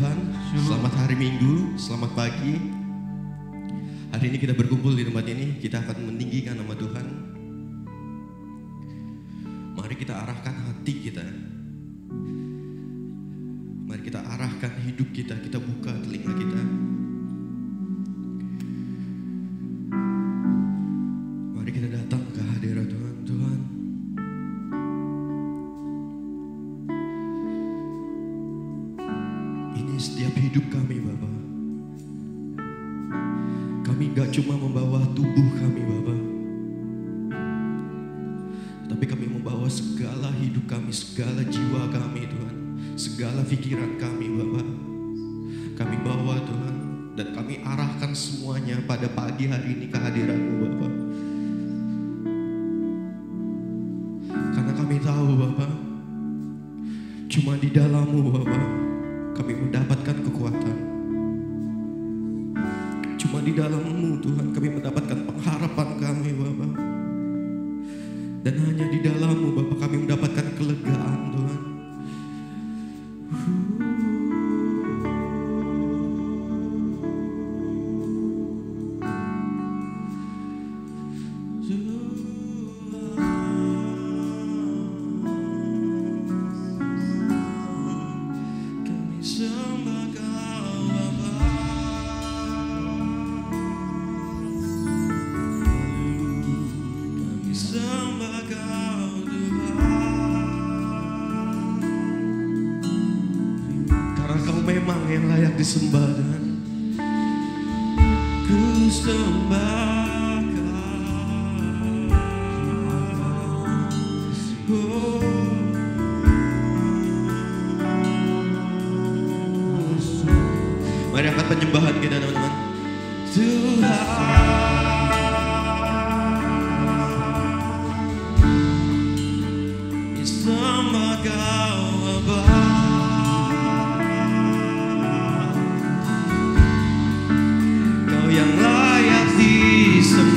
Tuhan, selamat hari Minggu, selamat pagi. Hari ini kita berkumpul di tempat ini, kita akan meninggikan nama Tuhan. Mari kita arahkan hati kita. Mari kita arahkan hidup kita, kita buka telinga kita. Mari kita datang ke hadirat Tuhan. Tuhan, ini setiap hidup kami Bapa. Kami gak cuma membawa tubuh kami Bapa, tapi kami membawa segala hidup kami, segala jiwa kami Tuhan, segala pikiran kami Bapa. Kami bawa Tuhan, dan kami arahkan semuanya pada pagi hari ini ke hadirat-Mu Bapa. Karena kami tahu Bapa, cuma di dalam-Mu Bapa kami mendapatkan kekuatan. Cuma di dalam-Mu Tuhan kami mendapatkan pengharapan kami Bapa. Dan hanya di dalam-Mu Bapa kami mendapatkan kelegaan Tuhan. Memang yang layak disembah Tuhan. Ku sembah Kau. Mari angkat penyembahan kita teman-teman. Tuhan, disembah Kau Bapa. Yang layak disembah.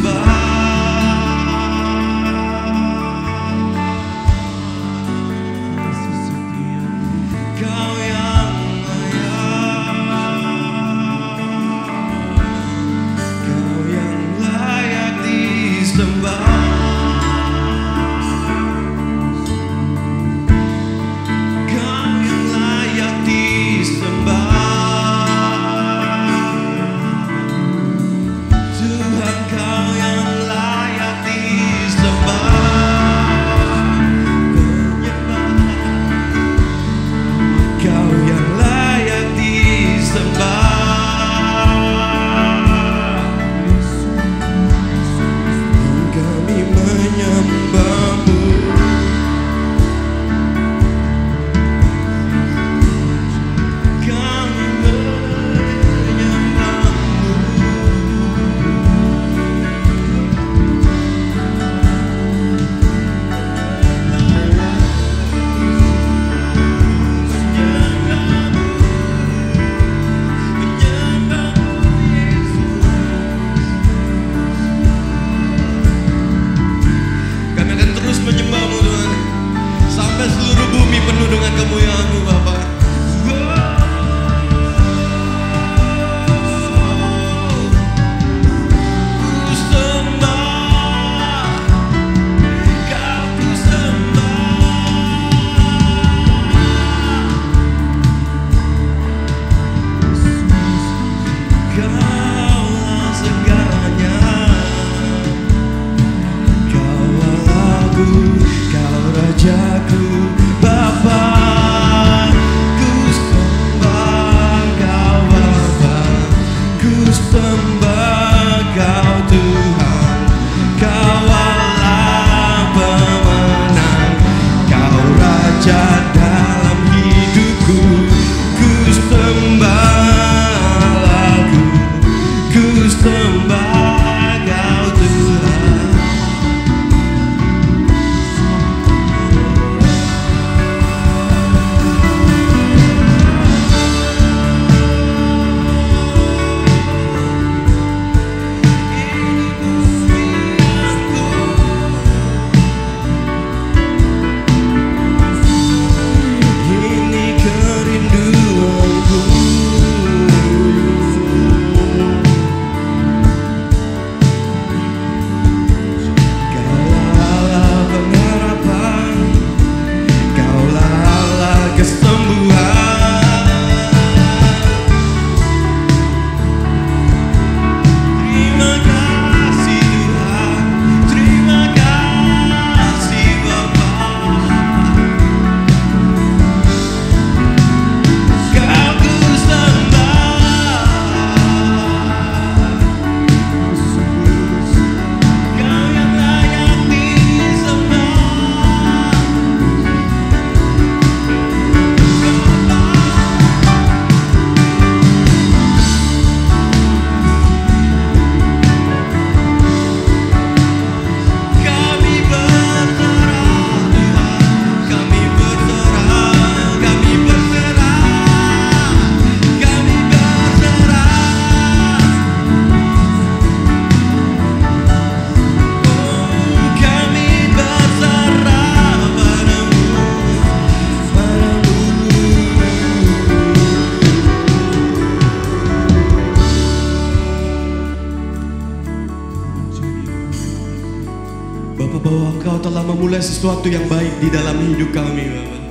Bapak, bahwa Engkau telah memulai sesuatu yang baik di dalam hidup kami, Bapak.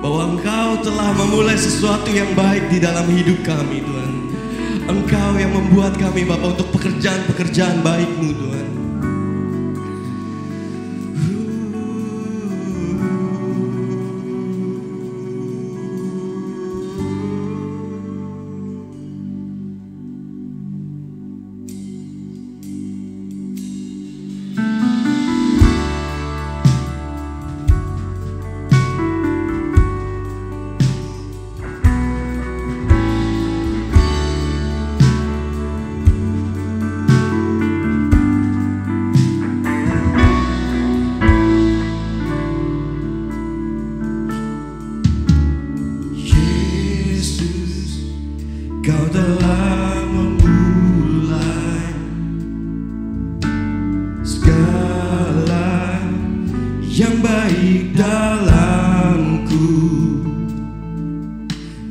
Bahwa Engkau telah memulai sesuatu yang baik di dalam hidup kami, Tuhan. Engkau yang membuat kami, Bapak, untuk pekerjaan-pekerjaan baik-Mu, Tuhan. Kau telah memulai segala yang baik dalamku.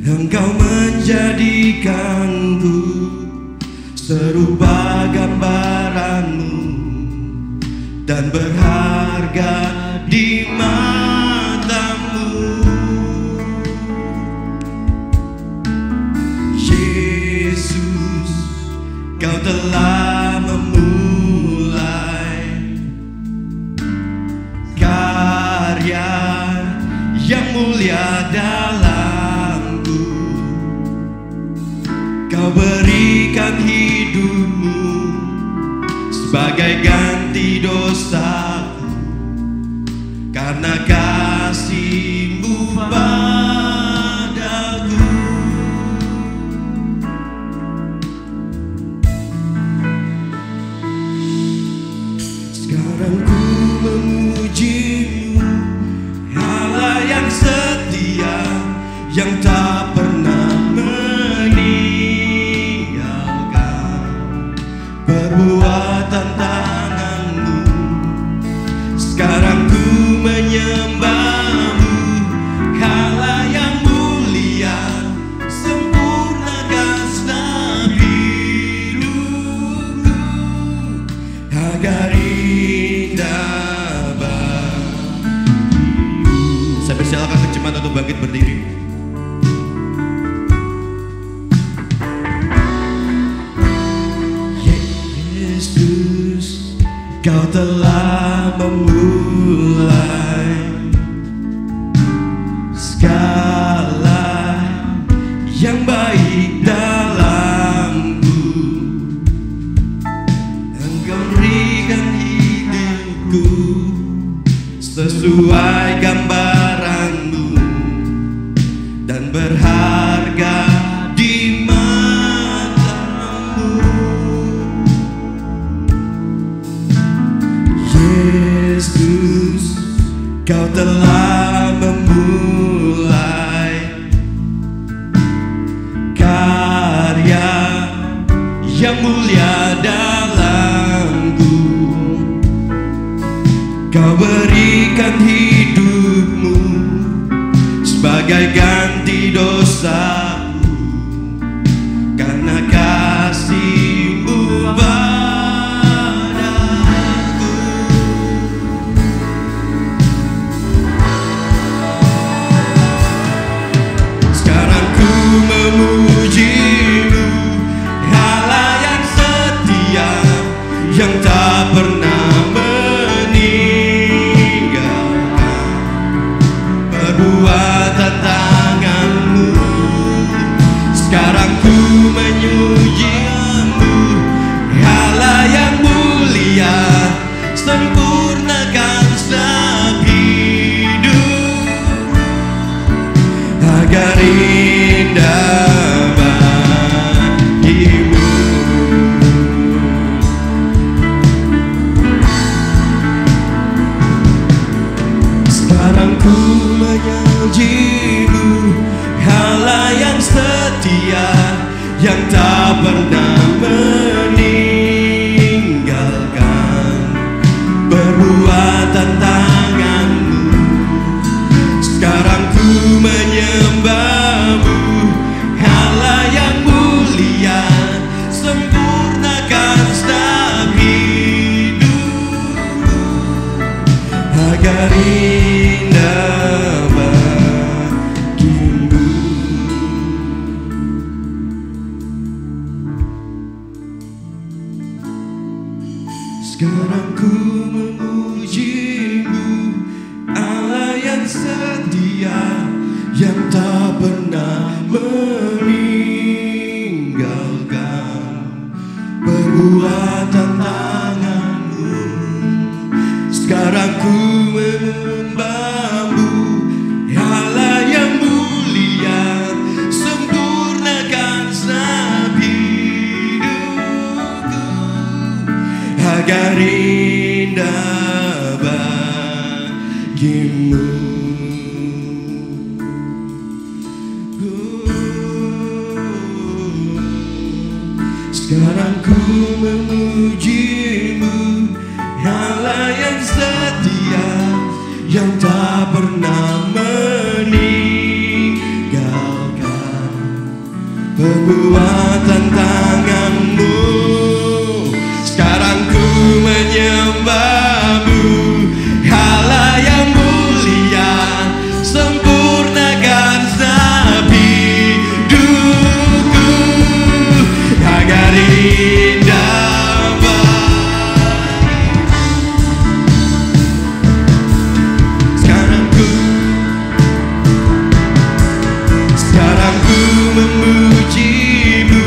Engkau menjadikanku serupa gambaran-Mu dan berharga di mata-Mu. Kau telah memulai karya yang mulia dalamku. Kau berikan hidup-Mu sebagai ganti dosaku, karena kasih-Mu padaku. Sekarang ku memuji-Mu, Allah yang setia, yang tak pernah meninggalkan perbuatan tangan-Mu. Sekarang ku menyembah-Mu, Allah yang mulia, sempurnakan segenap hidupku agar saya persilakan kejemaat untuk bangkit berdiri. Yesus, Kau telah memulai segala yang baik dalamku. Engkau berikan hidupku sesuai gambaran-Mu dan berharga di mata-Mu. Yesus, Kau telah memulai karya yang mulia dalamku. Kau berikan hidup-Mu sebagai ganti dosaku, karena kasih-Mu padaku. Sekarang ku memuji-Mu, Allah yang setia, yang tak pernah perbuatan tangan-Mu. Sekarang ku memuji-Mu, Allah yang mulia, sempurnakan segenap hidup agar indah bagi-Mu. Sekarang ku memuji-Mu, Allah yang setia, yang tak pernah meninggalkan perbuatan tangan-Mu. Sekarang ku menyembah-Mu, Allah yang mulia, sempurnakan setiap hidupku agar indah bagi-Mu. Sekarang ku memuji-Mu, Allah yang setia, yang tak pernah meninggalkan perbuatan tangan-Mu. Sekarang ku menyembah-Mu, Allah yang mulia, sempurnakan setiap hidupku agar indah bagi-Mu. Sekarang ku memuji-Mu,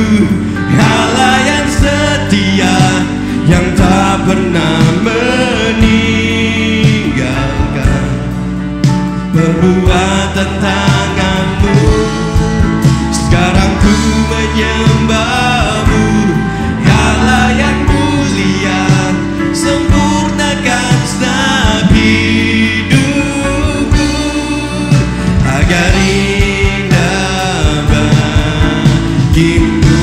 Allah yang setia, yang tak pernah meninggalkan perbuatan tangan-Mu. Sekarang ku menyembah-Mu, Allah yang mulia, sempurnakan setiap hidupku agar indah bagi-Mu,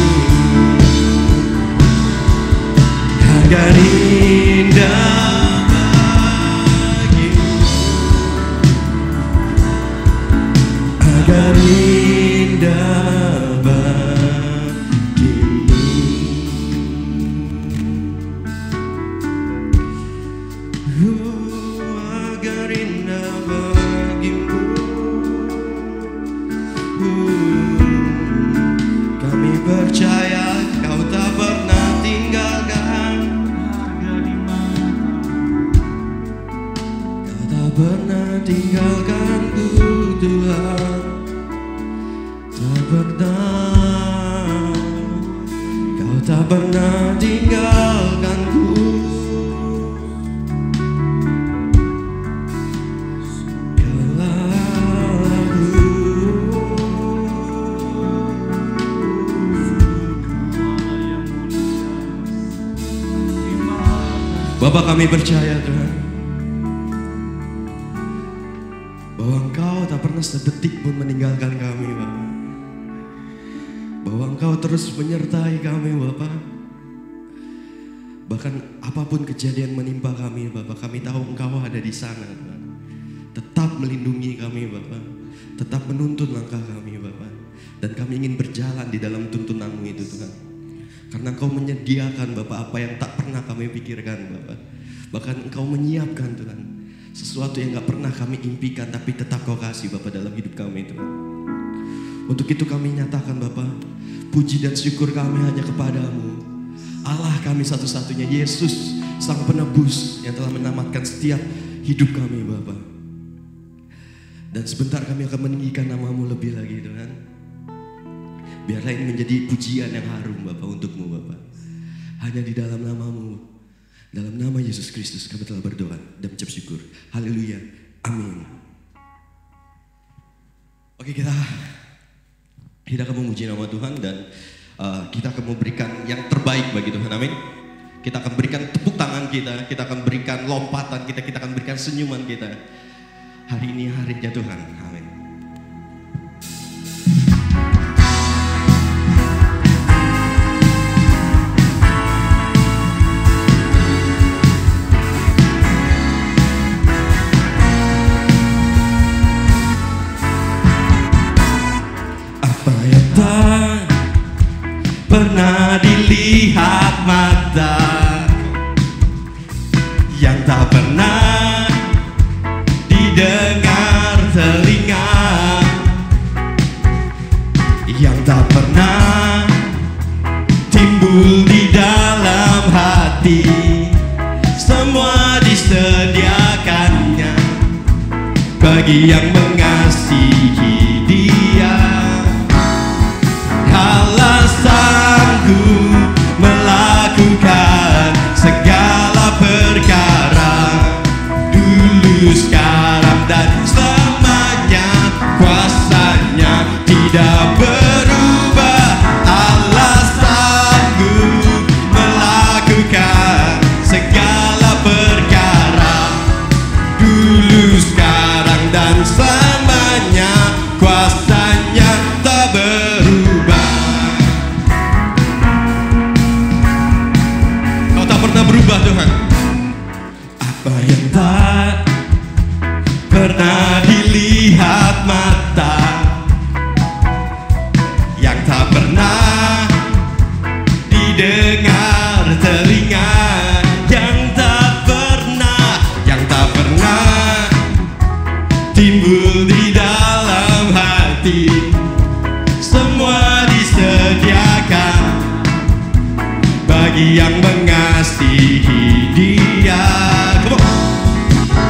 agar indah bagi-Mu, agar indah bagi-Mu. Agar indah bagi-Mu. Kami percaya Kau tak pernah tinggalkan, Kau tak pernah tinggalkanku Tuhan, tak pernah, Kau tak pernah tinggalkanku. Bapak, kami percaya Tuhan bahwa Engkau tak pernah sedetik pun meninggalkan kami Bapak, bahwa Engkau terus menyertai kami Bapak. Bahkan apapun kejadian menimpa kami Bapak, kami tahu Engkau ada di sana Tuhan, tetap melindungi kami Bapak, tetap menuntun langkah kami Bapak, dan kami ingin berjalan di dalam tuntunan-Mu itu Tuhan. Karena Engkau menyediakan Bapak apa yang tak pernah kami pikirkan Bapak. Bahkan Engkau menyiapkan Tuhan sesuatu yang gak pernah kami impikan, tapi tetap Kau kasih Bapak dalam hidup kami Tuhan. Untuk itu kami nyatakan Bapak, puji dan syukur kami hanya kepadamu, Allah kami satu-satunya, Yesus Sang Penebus yang telah menyelamatkan setiap hidup kami Bapak. Dan sebentar kami akan meninggikan nama-Mu lebih lagi Tuhan. Biarlah ini menjadi pujian yang harum Bapak untuk-Mu Bapak. Hanya di dalam nama-Mu, dalam nama Yesus Kristus kami telah berdoa dan mengucap syukur. Haleluya, amin. Oke, kita akan memuji nama Tuhan dan kita akan memberikan yang terbaik bagi Tuhan, amin. Kita akan berikan tepuk tangan kita akan berikan lompatan kita akan berikan senyuman kita. Hari ini harinya Tuhan, amin. Pernah dilihat mata, yang tak pernah didengar telinga, yang tak pernah timbul di dalam hati, bagi yang mengasihi Dia. Allah sanggup melakukan segala perkara, dulu, sekarang, dan selamanya. Kuasanya tidak berubah. Allah sanggup melakukan segala perkara, dulu, sekarang, dan selamanya. Kuasanya tak berubah. Kau tak pernah berubah, Tuhan. Apa yang tak pernah dilihat mata, yang tak pernah didengar telinga, yang tak pernah timbul di dalam hati, semua disediakan bagi yang mengasihi Dia.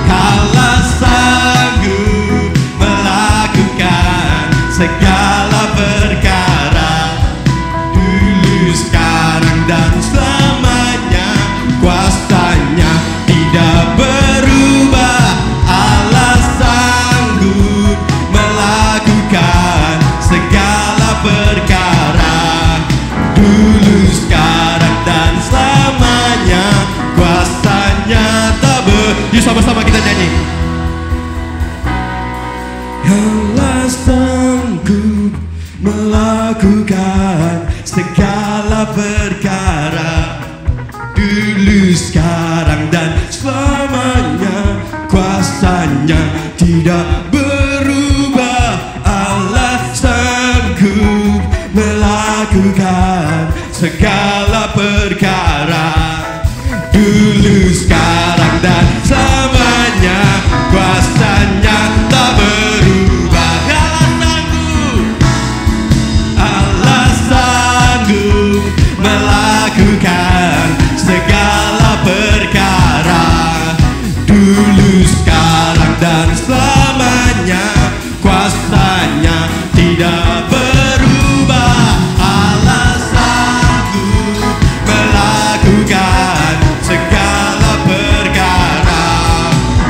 Allah sanggup melakukan segala perkara, dulu, sekarang, dan selamanya. Kuasanya tidak berubah. Allah sanggup melakukan segala perkara, dulu, sekarang, dan selamanya. Kuasanya tak Yuk sama-sama kita nyanyi. Allah sanggup melakukan segala perkara, dulu, sekarang, dan selamanya. Kuasanya tidak berubah. Allah sanggup melakukan segala perkara, dulu, sekarang, dan selamanya. Kuasanya tak berubah. Allah sanggup melakukan segala perkara, dulu, sekarang, dan selamanya. Kuasanya tidak berubah. Allah sanggup melakukan segala perkara,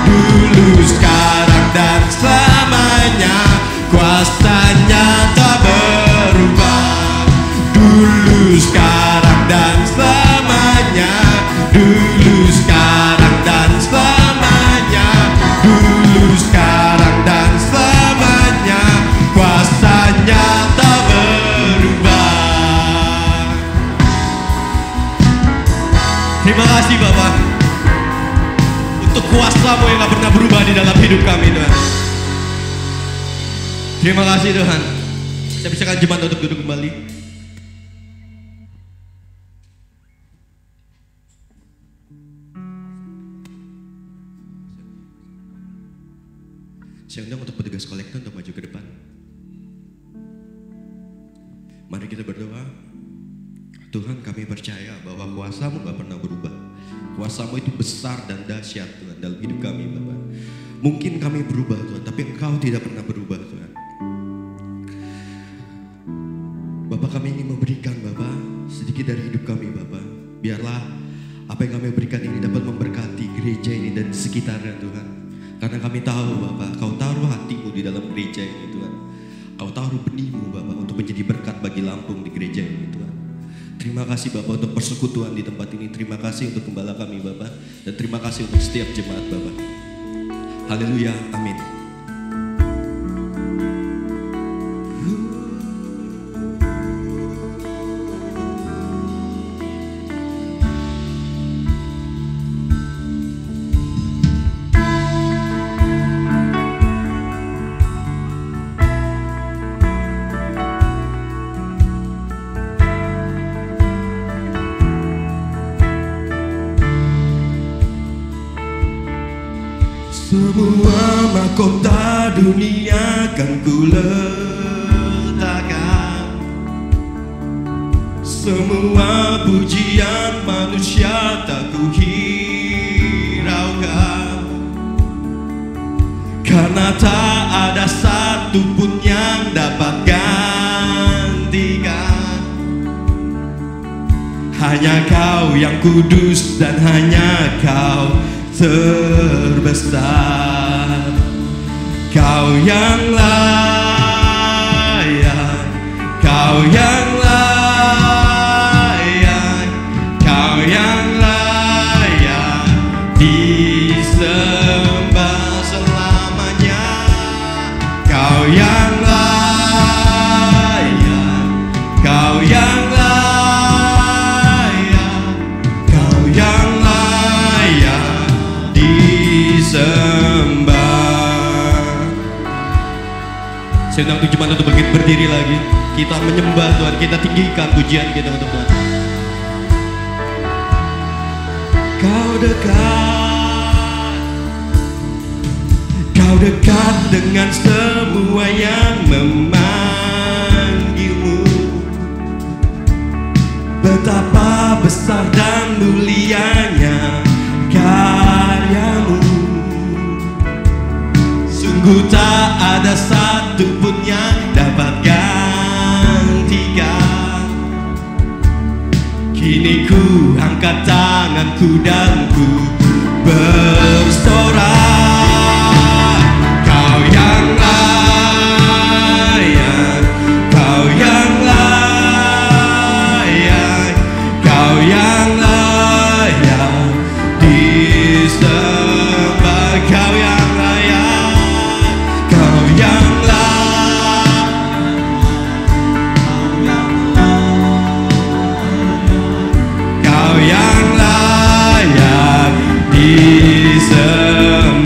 dulu, sekarang, dan selamanya. Kuasanya tak berubah. Dulu, sekarang, dan selamanya. Dulu, sekarang, dan selamanya. Dulu, sekarang, dan selamanya. Kuasanya tak berubah. Terima kasih Bapak untuk kuasa-Mu yang gak pernah berubah di dalam hidup kami, Tuhan. Terima kasih Tuhan. Saya persilakan jemaat untuk duduk kembali. Saya undang untuk petugas kolektor untuk maju ke depan. Mari kita berdoa. Tuhan, kami percaya bahwa kuasa-Mu gak pernah berubah. Kuasa-Mu itu besar dan dahsyat Tuhan dalam hidup kami Bapak. Mungkin kami berubah Tuhan, tapi Engkau tidak pernah berubah Tuhan. Bapak, kami ingin memberikan Bapak sedikit dari hidup kami Bapak. Biarlah apa yang kami berikan ini dapat memberkati gereja ini dan sekitarnya Tuhan. Karena kami tahu Bapak, Kau taruh hati-Mu di dalam gereja ini Tuhan. Kau taruh benih-Mu Bapak untuk menjadi berkat bagi Lampung di gereja ini Tuhan. Terima kasih Bapak untuk persekutuan di tempat ini. Terima kasih untuk gembala kami Bapak. Dan terima kasih untuk setiap jemaat Bapak. Haleluya, amin. Semua mahkota dunia kan ku letakkan, semua pujian manusia tak ku hiraukan, karena tak ada satupun yang dapat gantikan. Hanya Kau yang kudus dan hanya Kau terbesar. Kau yang layak, Kau yang layak, Kau yang layak disembah selamanya. Kau yang layak, Kau yang layak, Kau yang layak disembah. Saya undang jemaat untuk berdiri lagi. Kita menyembah Tuhan, kita tinggikan pujian kita untuk Tuhan. Kau dekat, Kau dekat dengan semua yang memanggilmu. Betapa besar dan mulianya karyamu. Sungguh tak ada satupun yang dapat gantikan. Kini ku angkat tanganku dan ku bersorak. Kau yang layak, Kau yang layak, Kau yang layak disembah. Kau yang layak, Kau yang layak, Kau yang layak disembah.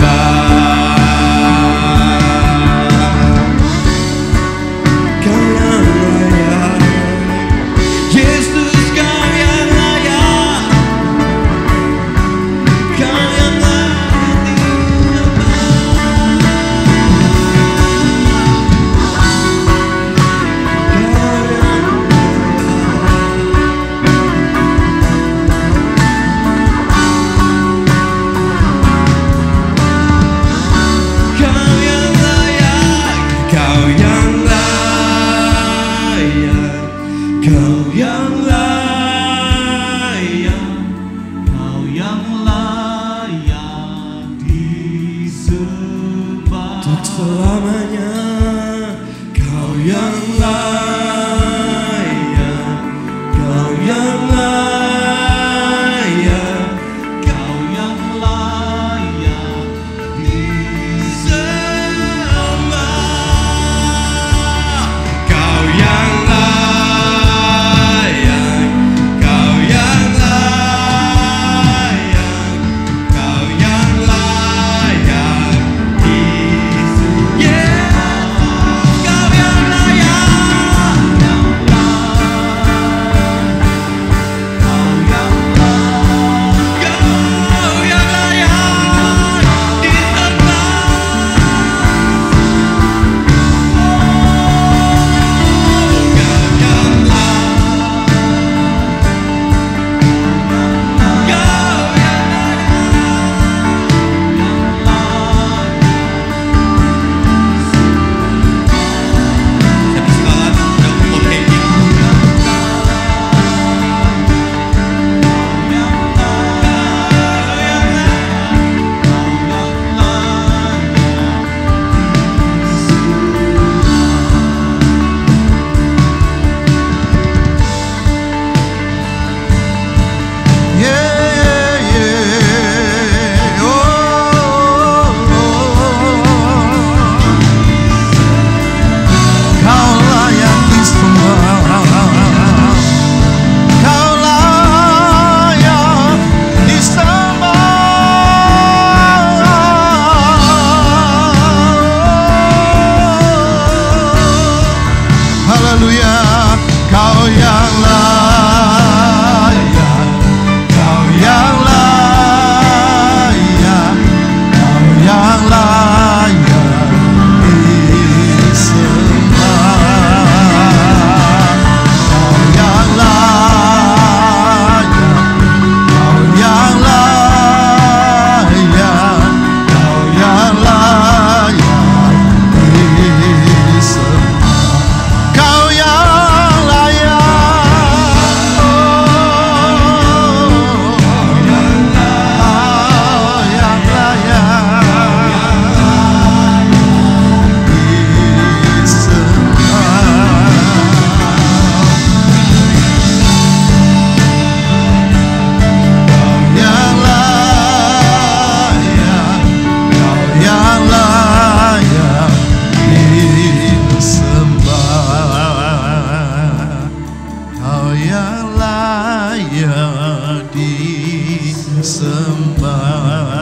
sembah,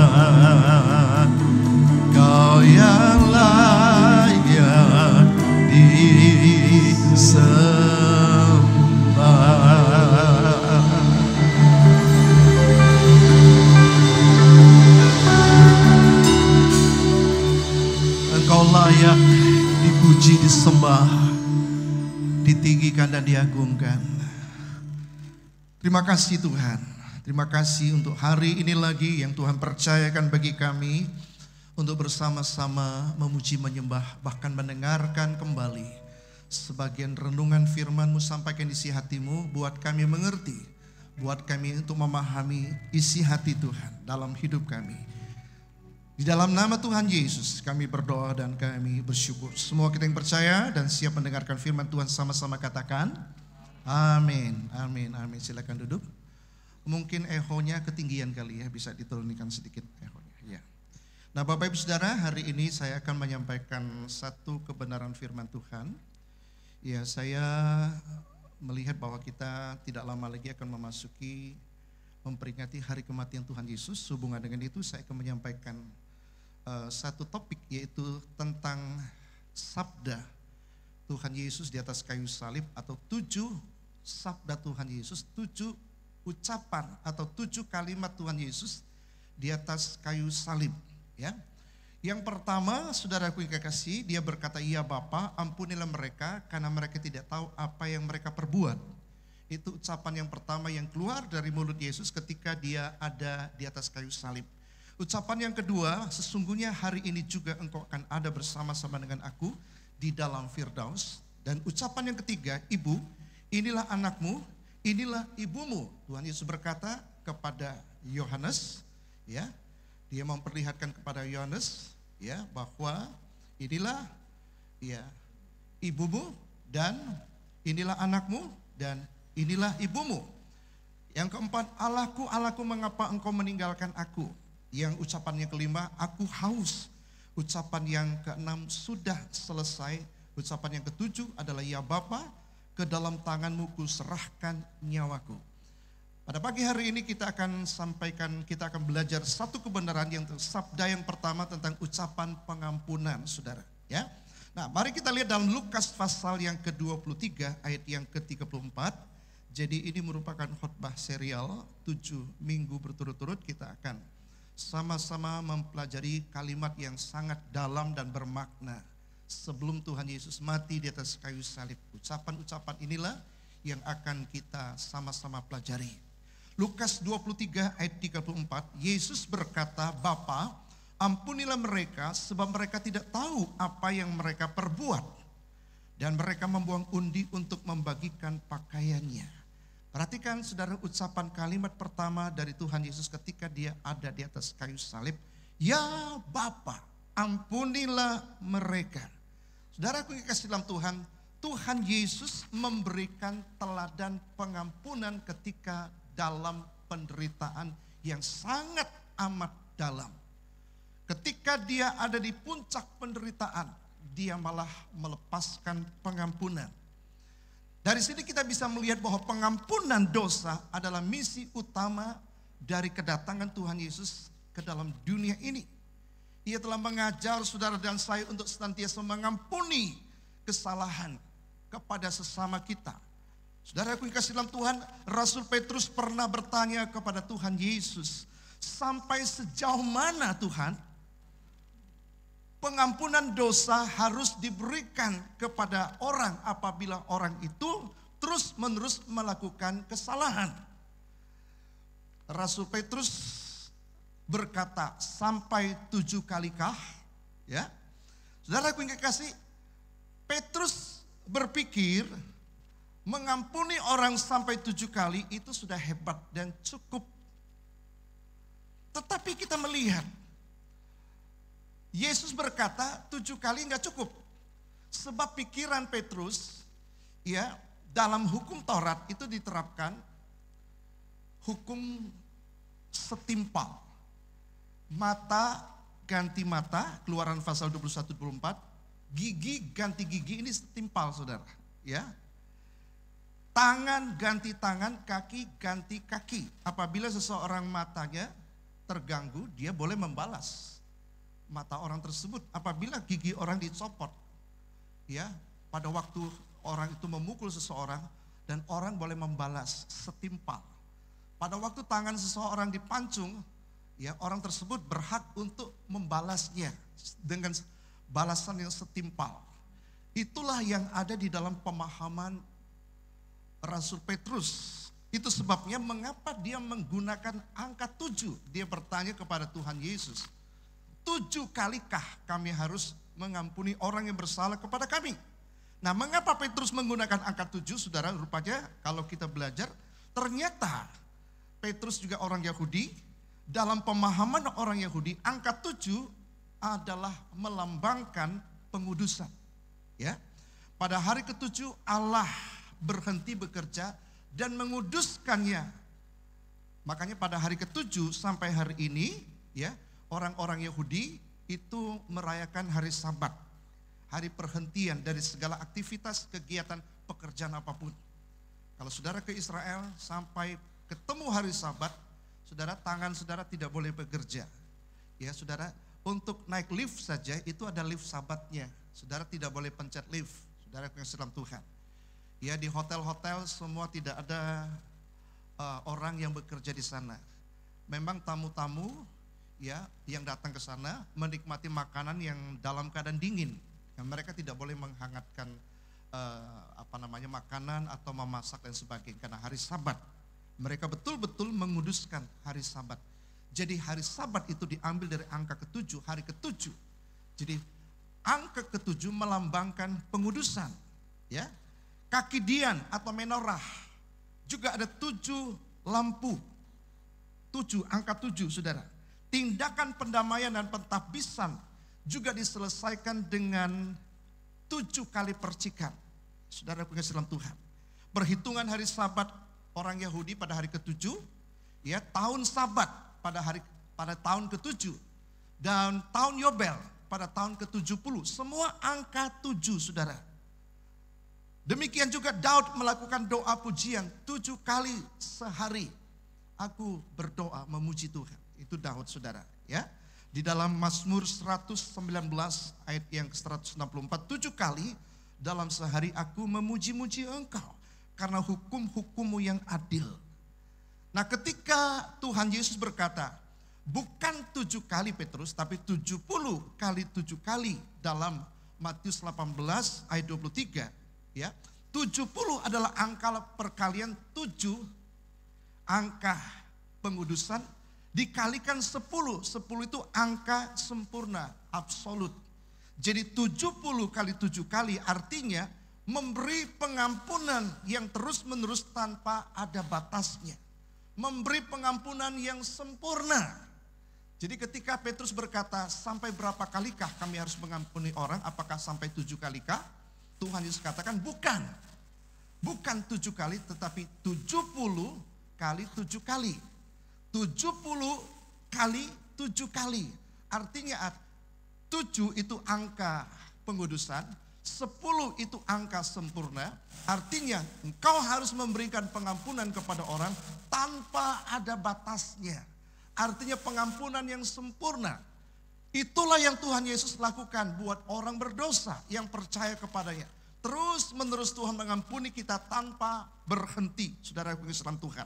Kau yang layak disembah. Engkau layak dipuji, disembah, ditinggikan dan diagungkan. Terima kasih Tuhan. Terima kasih untuk hari ini lagi yang Tuhan percayakan bagi kami untuk bersama-sama memuji, menyembah, bahkan mendengarkan kembali sebagian renungan firman-Mu. Sampaikan isi hati-Mu buat kami mengerti, buat kami untuk memahami isi hati Tuhan dalam hidup kami. Di dalam nama Tuhan Yesus kami berdoa dan kami bersyukur. Semua kita yang percaya dan siap mendengarkan firman Tuhan sama-sama katakan amin, amin, amin. Silakan duduk. Mungkin ehonya ketinggian kali ya, bisa diturunkan sedikit ehonya. Ya. Nah Bapak Ibu Saudara, hari ini saya akan menyampaikan satu kebenaran firman Tuhan. Ya, saya melihat bahwa kita tidak lama lagi akan memperingati hari kematian Tuhan Yesus. Hubungan dengan itu saya akan menyampaikan satu topik, yaitu tentang sabda Tuhan Yesus di atas kayu salib, atau 7 sabda Tuhan Yesus, 7 ucapan atau 7 kalimat Tuhan Yesus di atas kayu salib. Ya, yang pertama, saudaraku yang kekasih, dia berkata, "Ya Bapa, ampunilah mereka karena mereka tidak tahu apa yang mereka perbuat." Itu ucapan yang pertama yang keluar dari mulut Yesus ketika dia ada di atas kayu salib. Ucapan yang kedua, "Sesungguhnya hari ini juga engkau akan ada bersama-sama dengan aku di dalam Firdaus." Dan ucapan yang ketiga, "Ibu, inilah anakmu, inilah ibumu." Tuhan Yesus berkata kepada Yohanes, ya, dia memperlihatkan kepada Yohanes, ya, bahwa inilah, ya, ibumu, dan inilah anakmu, dan inilah ibumu. Yang keempat, "Allahku, Allahku, mengapa engkau meninggalkan aku?" Yang ucapan yang kelima, "Aku haus." Ucapan yang keenam sudah selesai. Ucapan yang ketujuh adalah, "Ya Bapa, ke dalam tanganmu kuserahkan nyawaku." Pada pagi hari ini kita akan belajar satu kebenaran, yang sabda yang pertama tentang ucapan pengampunan, saudara. Ya, nah mari kita lihat dalam Lukas pasal yang ke-23 ayat yang ke-34. Jadi ini merupakan khotbah serial 7 minggu berturut-turut. Kita akan sama-sama mempelajari kalimat yang sangat dalam dan bermakna sebelum Tuhan Yesus mati di atas kayu salib. Ucapan-ucapan inilah yang akan kita sama-sama pelajari. Lukas 23 ayat 34, Yesus berkata, "Bapa, ampunilah mereka sebab mereka tidak tahu apa yang mereka perbuat." Dan mereka membuang undi untuk membagikan pakaiannya. Perhatikan saudara, ucapan kalimat pertama dari Tuhan Yesus ketika dia ada di atas kayu salib, "Ya Bapa, ampunilah mereka." Saudaraku yang kasih dalam Tuhan, Tuhan Yesus memberikan teladan pengampunan ketika dalam penderitaan yang sangat amat dalam. Ketika dia ada di puncak penderitaan, dia malah melepaskan pengampunan. Dari sini kita bisa melihat bahwa pengampunan dosa adalah misi utama dari kedatangan Tuhan Yesus ke dalam dunia ini. Ia telah mengajar saudara dan saya untuk senantiasa mengampuni kesalahan kepada sesama kita. Saudaraku yang kasih dalam Tuhan, Rasul Petrus pernah bertanya kepada Tuhan Yesus, "Sampai sejauh mana Tuhan pengampunan dosa harus diberikan kepada orang apabila orang itu terus-menerus melakukan kesalahan?" Rasul Petrus berkata, "Sampai 7 kalikah?" Ya, saudaraku yang kekasih, Petrus berpikir mengampuni orang sampai 7 kali itu sudah hebat dan cukup. Tetapi kita melihat Yesus berkata 7 kali enggak cukup. Sebab pikiran Petrus, ya, dalam hukum Taurat itu diterapkan hukum setimpal. Mata ganti mata, Keluaran pasal 21-24, gigi ganti gigi, ini setimpal saudara. Ya, tangan ganti tangan, kaki ganti kaki. Apabila seseorang matanya terganggu, dia boleh membalas mata orang tersebut. Apabila gigi orang dicopot, ya, pada waktu orang itu memukul seseorang, dan orang boleh membalas setimpal. Pada waktu tangan seseorang dipancung, ya, orang tersebut berhak untuk membalasnya dengan balasan yang setimpal. Itulah yang ada di dalam pemahaman Rasul Petrus. Itu sebabnya mengapa dia menggunakan angka 7. Dia bertanya kepada Tuhan Yesus, 7 kalikah kami harus mengampuni orang yang bersalah kepada kami? Nah, mengapa Petrus menggunakan angka 7, saudara? Rupanya kalau kita belajar, ternyata Petrus juga orang Yahudi. Dalam pemahaman orang Yahudi, angka 7 adalah melambangkan pengudusan. Ya, pada hari ke-7 Allah berhenti bekerja dan menguduskannya. Makanya pada hari ke-7 sampai hari ini, ya, orang-orang Yahudi itu merayakan hari Sabat, hari perhentian dari segala aktivitas, kegiatan, pekerjaan apapun. Kalau saudara ke Israel sampai ketemu hari Sabat, saudara, tangan saudara tidak boleh bekerja. Ya, saudara, untuk naik lift saja itu ada lift Sabatnya. Saudara tidak boleh pencet lift, saudara yang dalam Tuhan. Ya, di hotel-hotel semua tidak ada orang yang bekerja di sana. Memang tamu-tamu, ya, yang datang ke sana menikmati makanan yang dalam keadaan dingin. Ya, mereka tidak boleh menghangatkan makanan atau memasak dan sebagainya karena hari Sabat. Mereka betul-betul menguduskan hari Sabat. Jadi hari Sabat itu diambil dari angka ke-7, hari ke-7. Jadi angka ke-7 melambangkan pengudusan, ya. Kaki dian atau menorah juga ada 7 lampu. 7, angka 7, saudara. Tindakan pendamaian dan pentahbisan juga diselesaikan dengan 7 kali percikan. Saudara punya dalam Tuhan. Perhitungan hari Sabat orang Yahudi pada hari ke-7, ya, tahun Sabat pada tahun ke-7, dan tahun Yobel pada tahun ke-70, semua angka 7, saudara. Demikian juga Daud melakukan doa pujian 7 kali sehari. Aku berdoa memuji Tuhan. Itu Daud, saudara, ya. Di dalam Mazmur 119 ayat yang ke-164, 7 kali dalam sehari aku memuji-muji Engkau karena hukum-hukum-Mu yang adil. Nah, ketika Tuhan Yesus berkata, bukan 7 kali Petrus, tapi 70 kali 7 kali dalam Matius 18 ayat 23, ya. 70 adalah angka perkalian 7, angka pengudusan, dikalikan 10. 10 itu angka sempurna, absolut. Jadi 70 kali 7 kali artinya memberi pengampunan yang terus-menerus tanpa ada batasnya. Memberi pengampunan yang sempurna. Jadi ketika Petrus berkata, sampai berapa kalikah kami harus mengampuni orang? Apakah sampai 7 kalikah? Tuhan Yesus katakan bukan. Bukan 7 kali, tetapi 70 kali 7 kali. 70 kali 7 kali. Artinya 7 itu angka pengudusan, 10 itu angka sempurna. Artinya engkau harus memberikan pengampunan kepada orang tanpa ada batasnya. Artinya pengampunan yang sempurna. Itulah yang Tuhan Yesus lakukan buat orang berdosa yang percaya kepadanya. Terus menerus Tuhan mengampuni kita tanpa berhenti, saudara pengesalan Tuhan.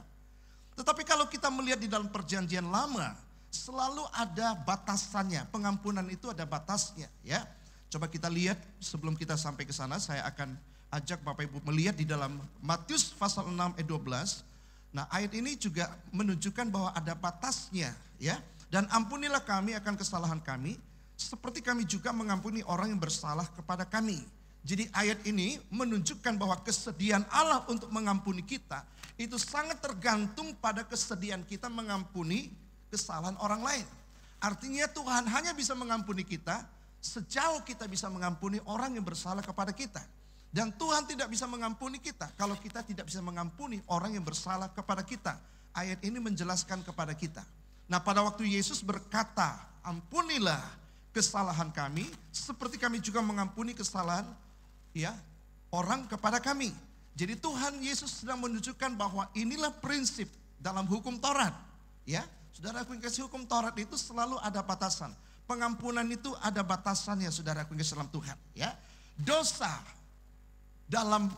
Tetapi kalau kita melihat di dalam perjanjian lama, selalu ada batasannya. Pengampunan itu ada batasnya, ya. Coba kita lihat sebelum kita sampai ke sana, saya akan ajak Bapak Ibu melihat di dalam Matius pasal 6 ayat 12. Nah, ayat ini juga menunjukkan bahwa ada batasnya, ya. Dan ampunilah kami akan kesalahan kami, seperti kami juga mengampuni orang yang bersalah kepada kami. Jadi ayat ini menunjukkan bahwa kesediaan Allah untuk mengampuni kita itu sangat tergantung pada kesediaan kita mengampuni kesalahan orang lain. Artinya Tuhan hanya bisa mengampuni kita sejauh kita bisa mengampuni orang yang bersalah kepada kita. Dan Tuhan tidak bisa mengampuni kita kalau kita tidak bisa mengampuni orang yang bersalah kepada kita. Ayat ini menjelaskan kepada kita. Nah, pada waktu Yesus berkata, ampunilah kesalahan kami seperti kami juga mengampuni kesalahan, ya, orang kepada kami. Jadi Tuhan Yesus sedang menunjukkan bahwa inilah prinsip dalam hukum Taurat. Ya, saudaraku yang kasih, hukum Taurat itu selalu ada batasan. Pengampunan itu ada batasannya, saudaraku yang kasih dalam Tuhan. Ya, dosa dalam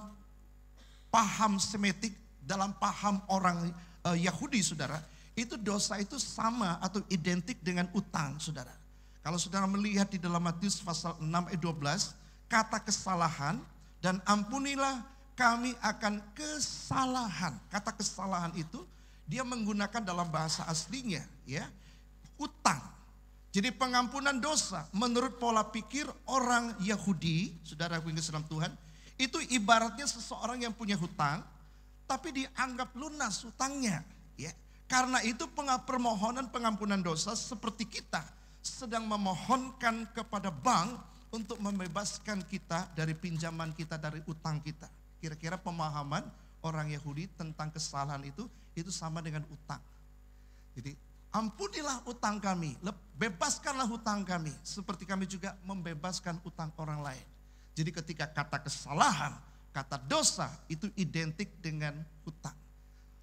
paham Semitik, dalam paham orang Yahudi, saudara, itu dosa itu sama atau identik dengan utang, saudara. Kalau saudara melihat di dalam Matius pasal 6 ayat 12, kata kesalahan dan ampunilah kami akan kesalahan. Kata kesalahan itu dia menggunakan dalam bahasa aslinya, ya, utang. Jadi pengampunan dosa menurut pola pikir orang Yahudi, saudara yang kasih dalam Tuhan, itu ibaratnya seseorang yang punya hutang, tapi dianggap lunas hutangnya. Ya. Karena itu permohonan pengampunan dosa seperti kita sedang memohonkan kepada bank untuk membebaskan kita dari pinjaman kita, dari utang kita. Kira-kira pemahaman orang Yahudi tentang kesalahan itu sama dengan utang. Jadi ampunilah utang kami, bebaskanlah hutang kami, seperti kami juga membebaskan utang orang lain. Jadi ketika kata kesalahan, kata dosa itu identik dengan hutang.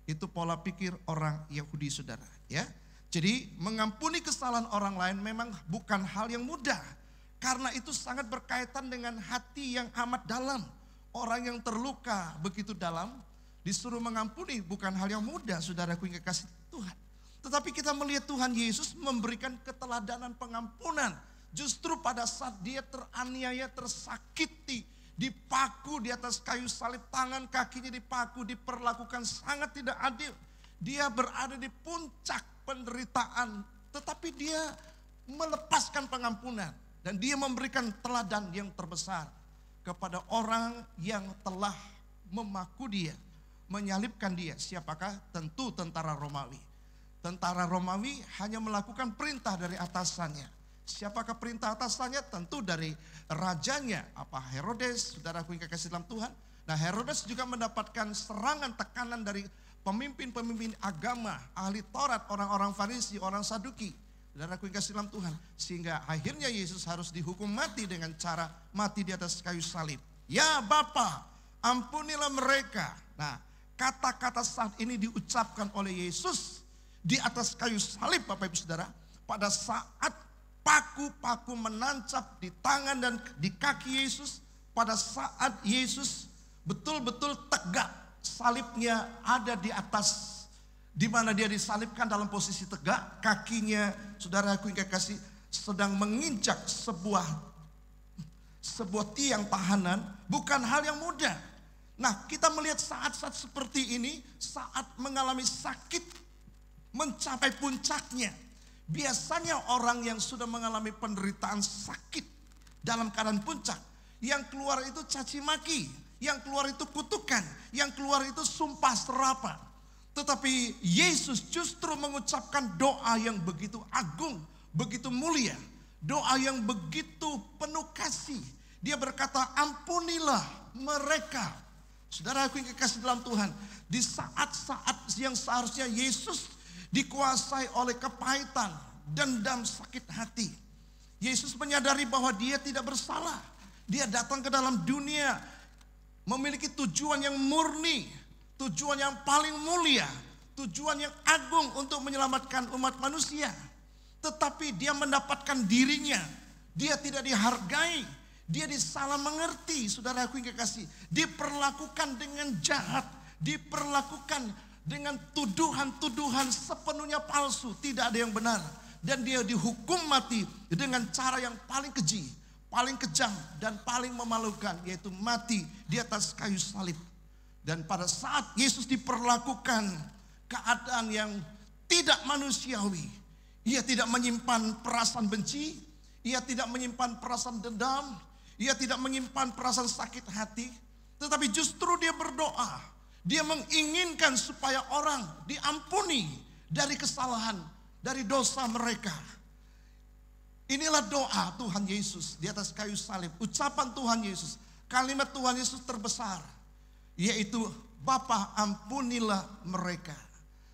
Itu pola pikir orang Yahudi, saudara. Ya, jadi mengampuni kesalahan orang lain memang bukan hal yang mudah. Karena itu sangat berkaitan dengan hati yang amat dalam. Orang yang terluka begitu dalam disuruh mengampuni bukan hal yang mudah, saudaraku yang kekasih Tuhan. Tetapi kita melihat Tuhan Yesus memberikan keteladanan pengampunan. Justru pada saat dia teraniaya, tersakiti, dipaku di atas kayu salib, tangan kakinya dipaku, diperlakukan sangat tidak adil. Dia berada di puncak penderitaan, tetapi dia melepaskan pengampunan. Dan dia memberikan teladan yang terbesar kepada orang yang telah memaku dia, menyalibkan dia. Siapakah? Tentu tentara Romawi. Tentara Romawi hanya melakukan perintah dari atasannya. Siapakah perintah atasannya? Tentu dari rajanya, apa Herodes, saudaraku yang kekasih dalam Tuhan. Nah, Herodes juga mendapatkan serangan, tekanan dari pemimpin-pemimpin agama, ahli Taurat, orang-orang Farisi, orang Saduki, saudaraku yang kasih dalam Tuhan. Sehingga akhirnya Yesus harus dihukum mati dengan cara mati di atas kayu salib. Ya Bapa, ampunilah mereka. Nah, kata-kata saat ini diucapkan oleh Yesus di atas kayu salib, Bapak Ibu Saudara. Pada saat paku-paku menancap di tangan dan di kaki Yesus, pada saat Yesus betul-betul tegak, salibnya ada di atas, di mana dia disalibkan dalam posisi tegak, kakinya, saudaraku yang kekasih, sedang menginjak sebuah tiang tahanan, bukan hal yang mudah. Nah, kita melihat saat-saat seperti ini, saat mengalami sakit mencapai puncaknya. Biasanya orang yang sudah mengalami penderitaan sakit dalam keadaan puncak, yang keluar itu caci maki, yang keluar itu kutukan, yang keluar itu sumpah serapah. Tetapi Yesus justru mengucapkan doa yang begitu agung, begitu mulia, doa yang begitu penuh kasih. Dia berkata, ampunilah mereka. Saudaraku yang kekasih dalam Tuhan, di saat-saat yang seharusnya Yesus dikuasai oleh kepahitan, dendam, sakit hati, Yesus menyadari bahwa dia tidak bersalah. Dia datang ke dalam dunia memiliki tujuan yang murni, tujuan yang paling mulia, tujuan yang agung untuk menyelamatkan umat manusia. Tetapi dia mendapatkan dirinya, dia tidak dihargai, dia disalah mengerti, saudaraku yang kekasih. Diperlakukan dengan jahat, diperlakukan dengan tuduhan-tuduhan sepenuhnya palsu, tidak ada yang benar. Dan dia dihukum mati dengan cara yang paling keji, paling kejam, dan paling memalukan, yaitu mati di atas kayu salib. Dan pada saat Yesus diperlakukan keadaan yang tidak manusiawi, ia tidak menyimpan perasaan benci, ia tidak menyimpan perasaan dendam, ia tidak menyimpan perasaan sakit hati, tetapi justru dia berdoa. Dia menginginkan supaya orang diampuni dari kesalahan, dari dosa mereka. Inilah doa Tuhan Yesus di atas kayu salib. Ucapan Tuhan Yesus, kalimat Tuhan Yesus terbesar, yaitu Bapa ampunilah mereka.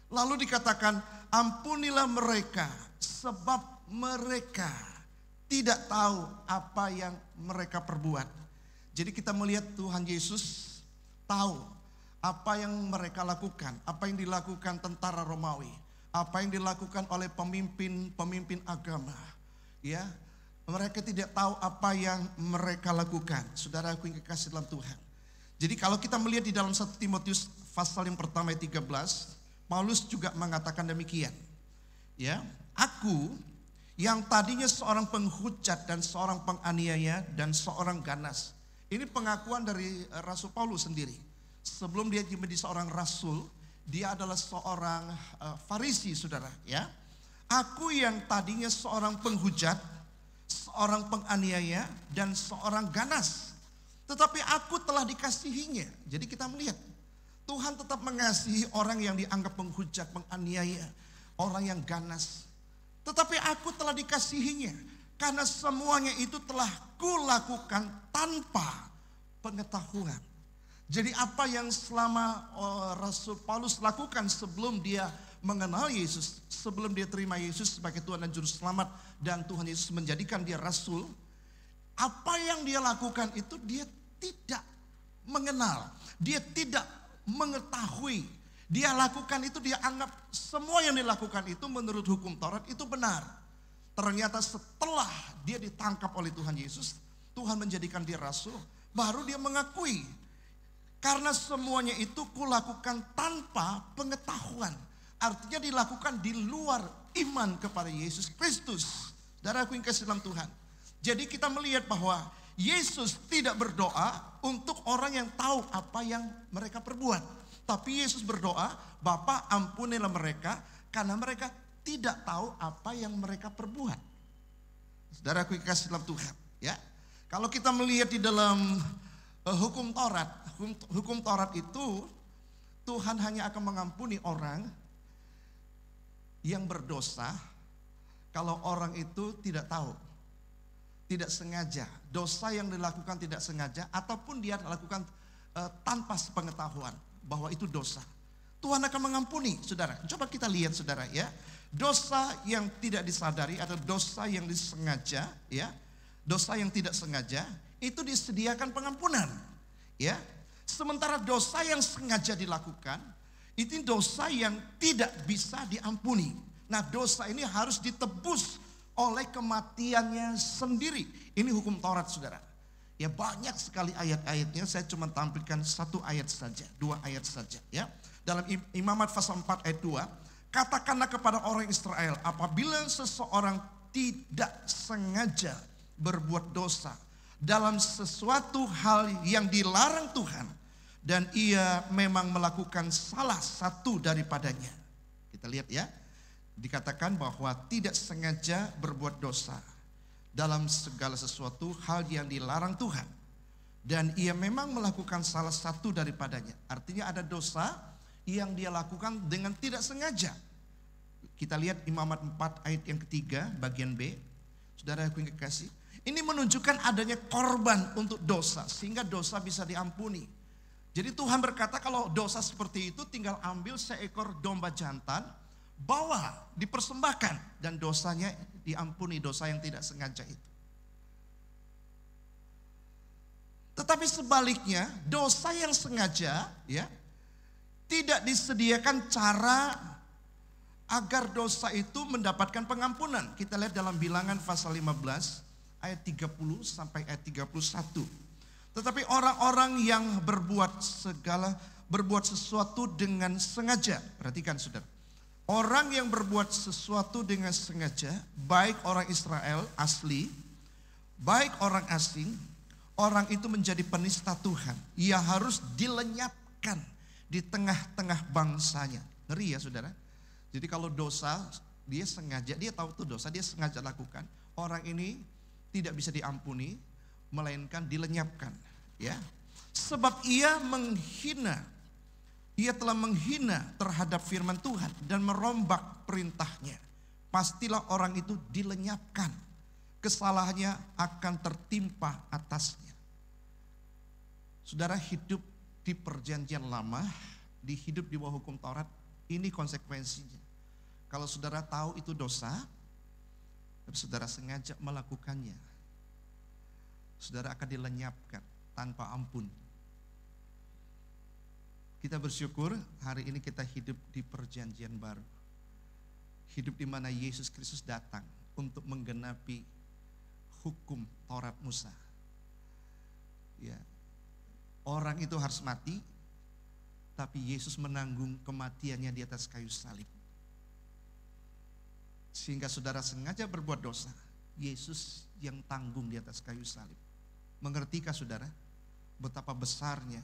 Lalu dikatakan ampunilah mereka sebab mereka tidak tahu apa yang mereka perbuat. Jadi kita melihat Tuhan Yesus tahu apa yang mereka lakukan, apa yang dilakukan tentara Romawi, apa yang dilakukan oleh pemimpin agama. Ya, mereka tidak tahu apa yang mereka lakukan. Saudaraku yang kekasih dalam Tuhan. Jadi kalau kita melihat di dalam 1 Timotius pasal yang pertama ayat 13, Paulus juga mengatakan demikian. Ya, aku yang tadinya seorang penghujat dan seorang penganiaya dan seorang ganas. Ini pengakuan dari Rasul Paulus sendiri. Sebelum dia menjadi seorang rasul, dia adalah seorang Farisi, saudara. Ya, aku yang tadinya seorang penghujat, seorang penganiaya dan seorang ganas, tetapi aku telah dikasihinya. Jadi kita melihat Tuhan tetap mengasihi orang yang dianggap penghujat, penganiaya, orang yang ganas. Tetapi aku telah dikasihinya karena semuanya itu telah kulakukan tanpa pengetahuan. Jadi apa yang selama Rasul Paulus lakukan sebelum dia mengenal Yesus, sebelum dia terima Yesus sebagai Tuhan dan Juru Selamat, dan Tuhan Yesus menjadikan dia rasul, apa yang dia lakukan itu dia tidak mengenal, dia tidak mengetahui. Dia lakukan itu, dia anggap semua yang dilakukan itu menurut hukum Taurat itu benar. Ternyata setelah dia ditangkap oleh Tuhan Yesus, Tuhan menjadikan dia rasul, baru dia mengakui, karena semuanya itu kulakukan tanpa pengetahuan. Artinya dilakukan di luar iman kepada Yesus Kristus. Saudaraku yang kasih dalam Tuhan. Jadi kita melihat bahwa Yesus tidak berdoa untuk orang yang tahu apa yang mereka perbuat. Tapi Yesus berdoa, Bapa ampunilah mereka karena mereka tidak tahu apa yang mereka perbuat. Saudaraku yang kasih dalam Tuhan. Ya, kalau kita melihat di dalam hukum Taurat itu Tuhan hanya akan mengampuni orang yang berdosa kalau orang itu tidak tahu, tidak sengaja. Dosa yang dilakukan tidak sengaja ataupun dia lakukan tanpa sepengetahuan bahwa itu dosa. Tuhan akan mengampuni, saudara. Coba kita lihat, saudara, ya. Dosa yang tidak disadari atau dosa yang disengaja, ya. Dosa yang tidak sengaja itu disediakan pengampunan, ya. Sementara dosa yang sengaja dilakukan itu dosa yang tidak bisa diampuni. Nah, dosa ini harus ditebus oleh kematiannya sendiri. Ini hukum Taurat, saudara. Ya, banyak sekali ayat-ayatnya, saya cuma tampilkan satu ayat saja, dua ayat saja, ya. Dalam Imamat pasal 4 ayat 2, katakanlah kepada orang Israel, apabila seseorang tidak sengaja berbuat dosa dalam sesuatu hal yang dilarang Tuhan, dan ia memang melakukan salah satu daripadanya. Kita lihat, ya, dikatakan bahwa tidak sengaja berbuat dosa dalam segala sesuatu hal yang dilarang Tuhan, dan ia memang melakukan salah satu daripadanya. Artinya ada dosa yang dia lakukan dengan tidak sengaja. Kita lihat Imamat 4 ayat yang ketiga bagian B. Saudara yang kekasih, ini menunjukkan adanya korban untuk dosa sehingga dosa bisa diampuni. Jadi Tuhan berkata kalau dosa seperti itu tinggal ambil seekor domba jantan, bawa, dipersembahkan, dan dosanya diampuni, dosa yang tidak sengaja itu. Tetapi sebaliknya, dosa yang sengaja, ya, tidak disediakan cara agar dosa itu mendapatkan pengampunan. Kita lihat dalam Bilangan pasal 15 ayat 30 sampai ayat 31. Tetapi orang-orang yang berbuat sesuatu dengan sengaja, perhatikan, saudara. Orang yang berbuat sesuatu dengan sengaja, baik orang Israel asli, baik orang asing, orang itu menjadi penista Tuhan. Ia harus dilenyapkan di tengah-tengah bangsanya. Ngeri, ya, saudara. Jadi kalau dosa, dia sengaja, dia tahu itu dosa, dia sengaja lakukan. Orang ini tidak bisa diampuni, melainkan dilenyapkan. Ya, sebab ia telah menghina terhadap firman Tuhan dan merombak perintahnya. Pastilah orang itu dilenyapkan, kesalahannya akan tertimpa atasnya. Saudara, hidup di perjanjian lama, hidup di bawah hukum Taurat, ini konsekuensinya. Kalau saudara tahu itu dosa, tapi saudara sengaja melakukannya, saudara akan dilenyapkan tanpa ampun. Kita bersyukur hari ini kita hidup di perjanjian baru. Hidup di mana Yesus Kristus datang untuk menggenapi hukum Taurat Musa. Ya, orang itu harus mati, tapi Yesus menanggung kematiannya di atas kayu salib. Sehingga saudara sengaja berbuat dosa, Yesus yang tanggung di atas kayu salib. Mengertikah saudara betapa besarnya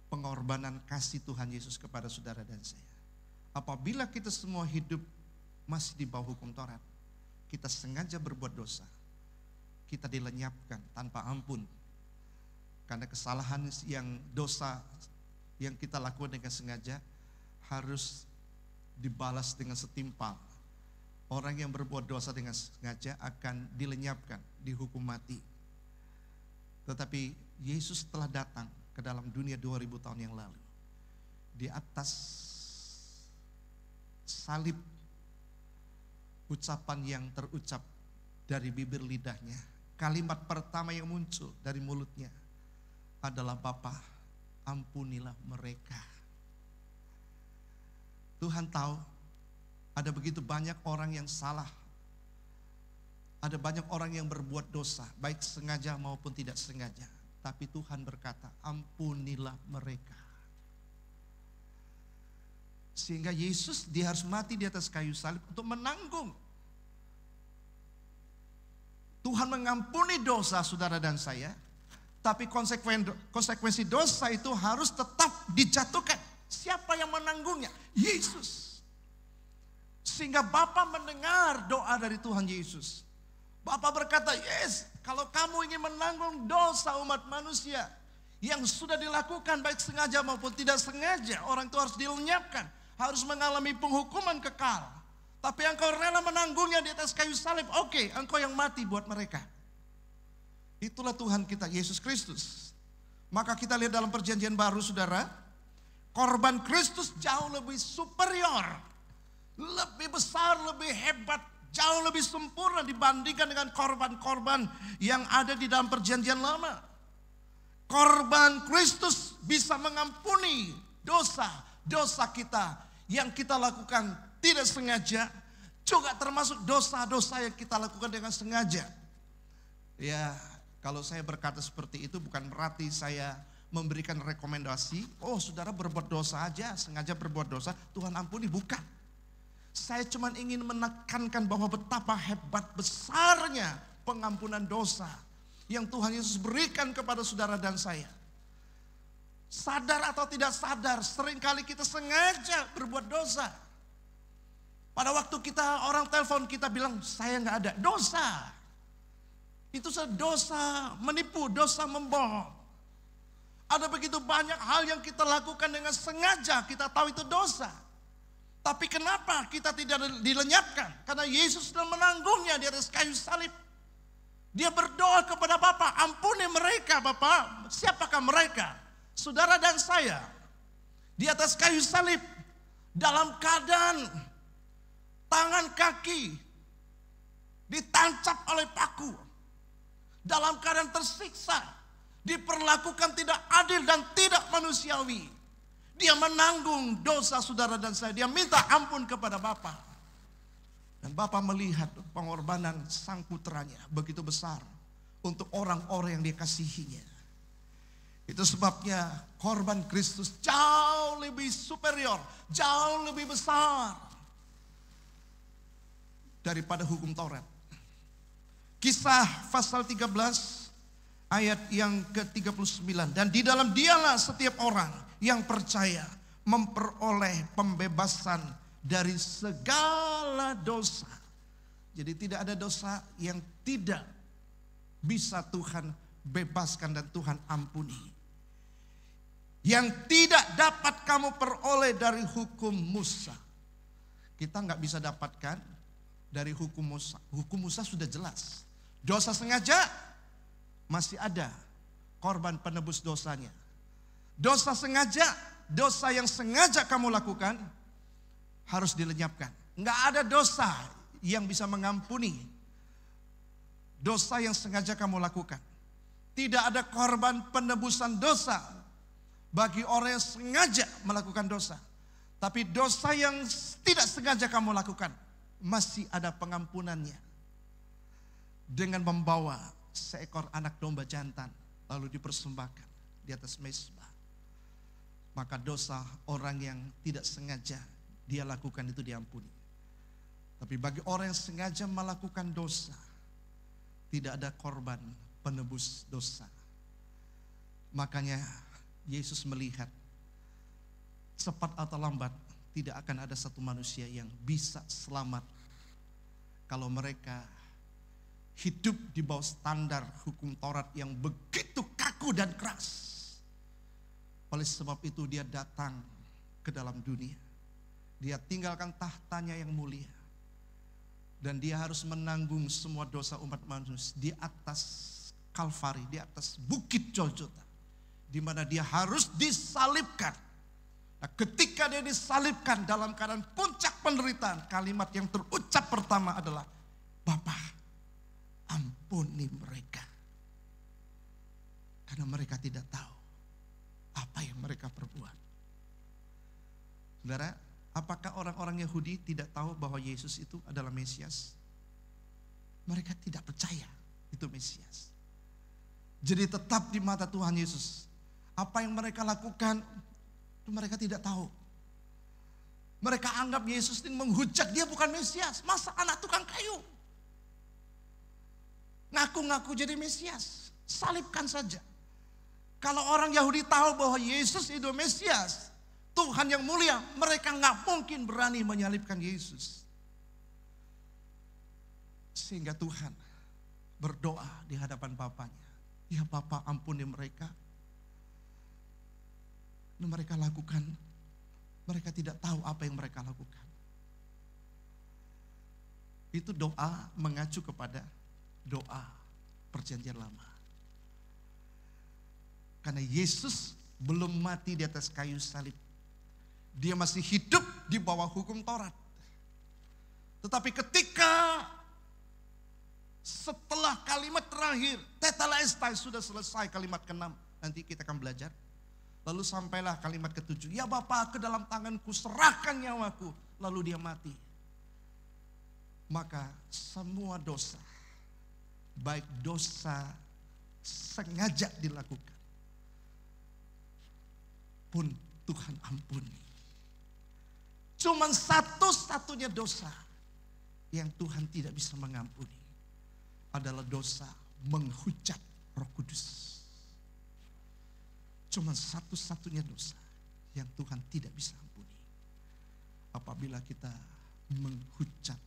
pengorbanan kasih Tuhan Yesus kepada saudara dan saya? Apabila kita semua hidup masih di bawah hukum Taurat, kita sengaja berbuat dosa, kita dilenyapkan tanpa ampun. Karena kesalahan yang dosa yang kita lakukan dengan sengaja harus dibalas dengan setimpal. Orang yang berbuat dosa dengan sengaja akan dilenyapkan, dihukum mati. Tetapi Yesus telah datang ke dalam dunia 2000 tahun yang lalu. Di atas salib, ucapan yang terucap dari bibir lidahnya, kalimat pertama yang muncul dari mulutnya adalah, Bapa, ampunilah mereka. Tuhan tahu ada begitu banyak orang yang salah. Ada banyak orang yang berbuat dosa, baik sengaja maupun tidak sengaja. Tapi Tuhan berkata, ampunilah mereka. Sehingga Yesus dia harus mati di atas kayu salib untuk menanggung. Tuhan mengampuni dosa saudara dan saya, tapi konsekuensi dosa itu harus tetap dijatuhkan. Siapa yang menanggungnya? Yesus. Sehingga Bapa mendengar doa dari Tuhan Yesus. Bapa berkata, yes, kalau kamu ingin menanggung dosa umat manusia yang sudah dilakukan baik sengaja maupun tidak sengaja, orang itu harus dilenyapkan, harus mengalami penghukuman kekal. Tapi engkau rela menanggungnya di atas kayu salib, oke, engkau yang mati buat mereka. Itulah Tuhan kita, Yesus Kristus. Maka kita lihat dalam perjanjian baru saudara, korban Kristus jauh lebih superior, lebih besar, lebih hebat, jauh lebih sempurna dibandingkan dengan korban-korban yang ada di dalam perjanjian lama. Korban Kristus bisa mengampuni dosa kita yang kita lakukan tidak sengaja, juga termasuk dosa-dosa yang kita lakukan dengan sengaja. Ya, kalau saya berkata seperti itu bukan berarti saya memberikan rekomendasi, oh saudara berbuat dosa aja, sengaja berbuat dosa, Tuhan ampuni, bukan. Saya cuma ingin menekankan bahwa betapa hebat besarnya pengampunan dosa yang Tuhan Yesus berikan kepada saudara dan saya. Sadar atau tidak sadar, seringkali kita sengaja berbuat dosa. Pada waktu orang telepon kita bilang, saya nggak ada, dosa. Itu dosa menipu, dosa membohong. Ada begitu banyak hal yang kita lakukan dengan sengaja, kita tahu itu dosa. Tapi kenapa kita tidak dilenyapkan? Karena Yesus sudah menanggungnya di atas kayu salib. Dia berdoa kepada Bapa, ampuni mereka Bapa. Siapakah mereka? Saudara dan saya. Di atas kayu salib. Dalam keadaan tangan kaki ditancap oleh paku. Dalam keadaan tersiksa. Diperlakukan tidak adil dan tidak manusiawi. Dia menanggung dosa saudara dan saya. Dia minta ampun kepada Bapa. Dan Bapa melihat pengorbanan sang putranya begitu besar untuk orang-orang yang dia kasihinya. Itu sebabnya korban Kristus jauh lebih superior, jauh lebih besar daripada hukum Taurat. Kisah pasal 13 ayat yang ke-39. Dan di dalam dialah setiap orang yang percaya memperoleh pembebasan dari segala dosa. Jadi tidak ada dosa yang tidak bisa Tuhan bebaskan dan Tuhan ampuni. Yang tidak dapat kamu peroleh dari hukum Musa. Kita nggak bisa dapatkan dari hukum Musa. Hukum Musa sudah jelas. Dosa sengaja masih ada korban penebus dosanya. Dosa sengaja, dosa yang sengaja kamu lakukan harus dilenyapkan. Nggak ada dosa yang bisa mengampuni dosa yang sengaja kamu lakukan. Tidak ada korban penebusan dosa bagi orang yang sengaja melakukan dosa. Tapi dosa yang tidak sengaja kamu lakukan, masih ada pengampunannya. Dengan membawa seekor anak domba jantan, lalu dipersembahkan di atas mezbah. Maka dosa orang yang tidak sengaja dia lakukan itu diampuni. Tapi bagi orang yang sengaja melakukan dosa, tidak ada korban penebus dosa. Makanya Yesus melihat cepat atau lambat tidak akan ada satu manusia yang bisa selamat kalau mereka hidup di bawah standar hukum Taurat yang begitu kaku dan keras. Oleh sebab itu dia datang ke dalam dunia. Dia tinggalkan tahtanya yang mulia. Dan dia harus menanggung semua dosa umat manusia di atas Kalvari, di atas bukit Golgota, di mana dia harus disalibkan. Nah, ketika dia disalibkan dalam keadaan puncak penderitaan, kalimat yang terucap pertama adalah, Bapa, ampuni mereka. Karena mereka tidak tahu apa yang mereka perbuat. Saudara, apakah orang-orang Yahudi tidak tahu bahwa Yesus itu adalah Mesias? Mereka tidak percaya itu Mesias. Jadi tetap di mata Tuhan Yesus, apa yang mereka lakukan itu mereka tidak tahu. Mereka anggap Yesus ini menghujat, dia bukan Mesias. Masa anak tukang kayu ngaku-ngaku jadi Mesias? Salibkan saja. Kalau orang Yahudi tahu bahwa Yesus itu Mesias, Tuhan yang mulia, mereka nggak mungkin berani menyalibkan Yesus. Sehingga Tuhan berdoa di hadapan Bapanya, ya Bapa, ampuni mereka. Dan mereka lakukan, mereka tidak tahu apa yang mereka lakukan. Itu doa mengacu kepada doa perjanjian lama. Karena Yesus belum mati di atas kayu salib. Dia masih hidup di bawah hukum Taurat. Tetapi ketika setelah kalimat terakhir, tetelestai, sudah selesai kalimat ke-6. Nanti kita akan belajar. Lalu sampailah kalimat ke-7. Ya Bapa, ke dalam tanganku serahkan nyawaku. Lalu dia mati. Maka semua dosa, baik dosa sengaja dilakukan, pun Tuhan ampuni. Cuman satu-satunya dosa yang Tuhan tidak bisa mengampuni adalah dosa menghujat Roh Kudus. Cuman satu-satunya dosa yang Tuhan tidak bisa ampuni apabila kita menghujat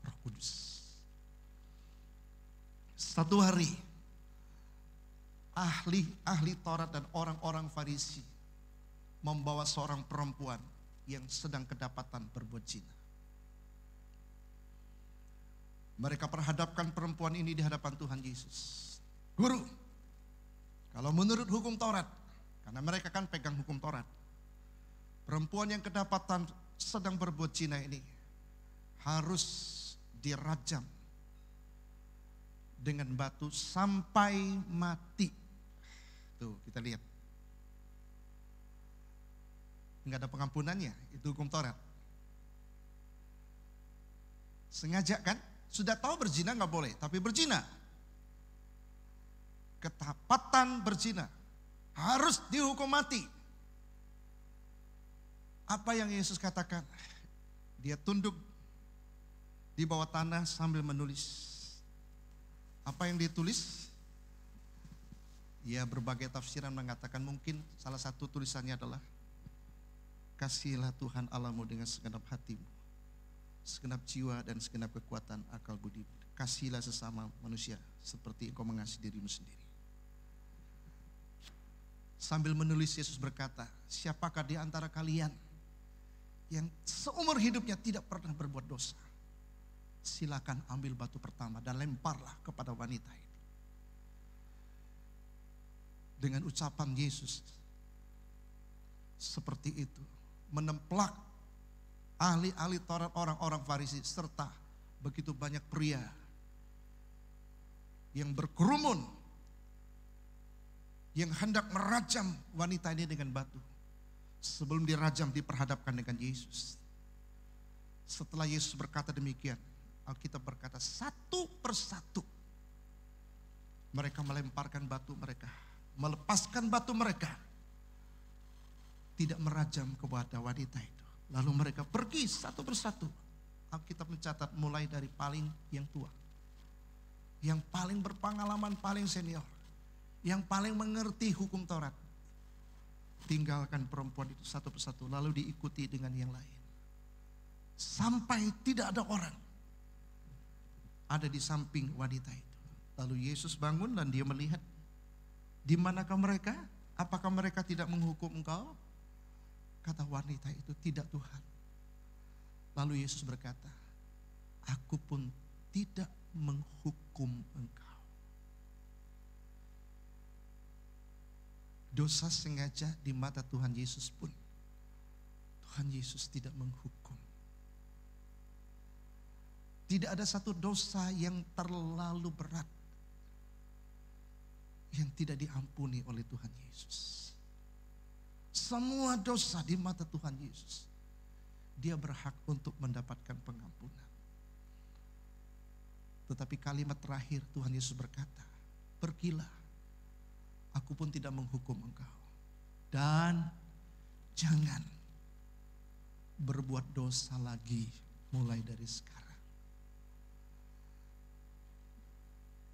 Roh Kudus. Satu hari ahli Taurat dan orang-orang Farisi membawa seorang perempuan yang sedang kedapatan berbuat zina. Mereka perhadapkan perempuan ini di hadapan Tuhan Yesus. Guru, kalau menurut hukum Taurat, karena mereka kan pegang hukum Taurat, perempuan yang kedapatan sedang berbuat zina ini harus dirajam dengan batu sampai mati. Tuh, kita lihat. Enggak ada pengampunannya, itu hukum Taurat. Sengaja kan? Sudah tahu berzina nggak boleh, tapi berzina, ketapatan berzina, harus dihukum mati. Apa yang Yesus katakan? Dia tunduk di bawah tanah sambil menulis. Apa yang ditulis? Ya, berbagai tafsiran mengatakan, mungkin salah satu tulisannya adalah, kasihilah Tuhan Allahmu dengan segenap hatimu, segenap jiwa dan segenap kekuatan akal budi. Kasihilah sesama manusia seperti engkau mengasihi dirimu sendiri. Sambil menulis Yesus berkata, siapakah di antara kalian yang seumur hidupnya tidak pernah berbuat dosa? Silakan ambil batu pertama dan lemparlah kepada wanita itu. Dengan ucapan Yesus seperti itu, menemplak ahli-ahli Taurat, orang-orang Farisi, serta begitu banyak pria yang berkerumun yang hendak merajam wanita ini dengan batu. Sebelum dirajam diperhadapkan dengan Yesus. Setelah Yesus berkata demikian, Alkitab berkata satu persatu mereka melemparkan batu mereka, melepaskan batu mereka, tidak merajam kepada wanita itu. Lalu mereka pergi satu persatu. Alkitab mencatat mulai dari paling yang tua, yang paling berpengalaman, paling senior, yang paling mengerti hukum Taurat. Tinggalkan perempuan itu satu persatu, lalu diikuti dengan yang lain. Sampai tidak ada orang ada di samping wanita itu. Lalu Yesus bangun dan dia melihat, di manakah mereka? Apakah mereka tidak menghukum engkau? Kata wanita itu, tidak Tuhan. Lalu Yesus berkata, aku pun tidak menghukum engkau. Dosa sengaja di mata Tuhan Yesus pun, Tuhan Yesus tidak menghukum. Tidak ada satu dosa yang terlalu berat yang tidak diampuni oleh Tuhan Yesus. Semua dosa di mata Tuhan Yesus, dia berhak untuk mendapatkan pengampunan. Tetapi kalimat terakhir Tuhan Yesus berkata, pergilah, aku pun tidak menghukum engkau. Dan jangan berbuat dosa lagi mulai dari sekarang.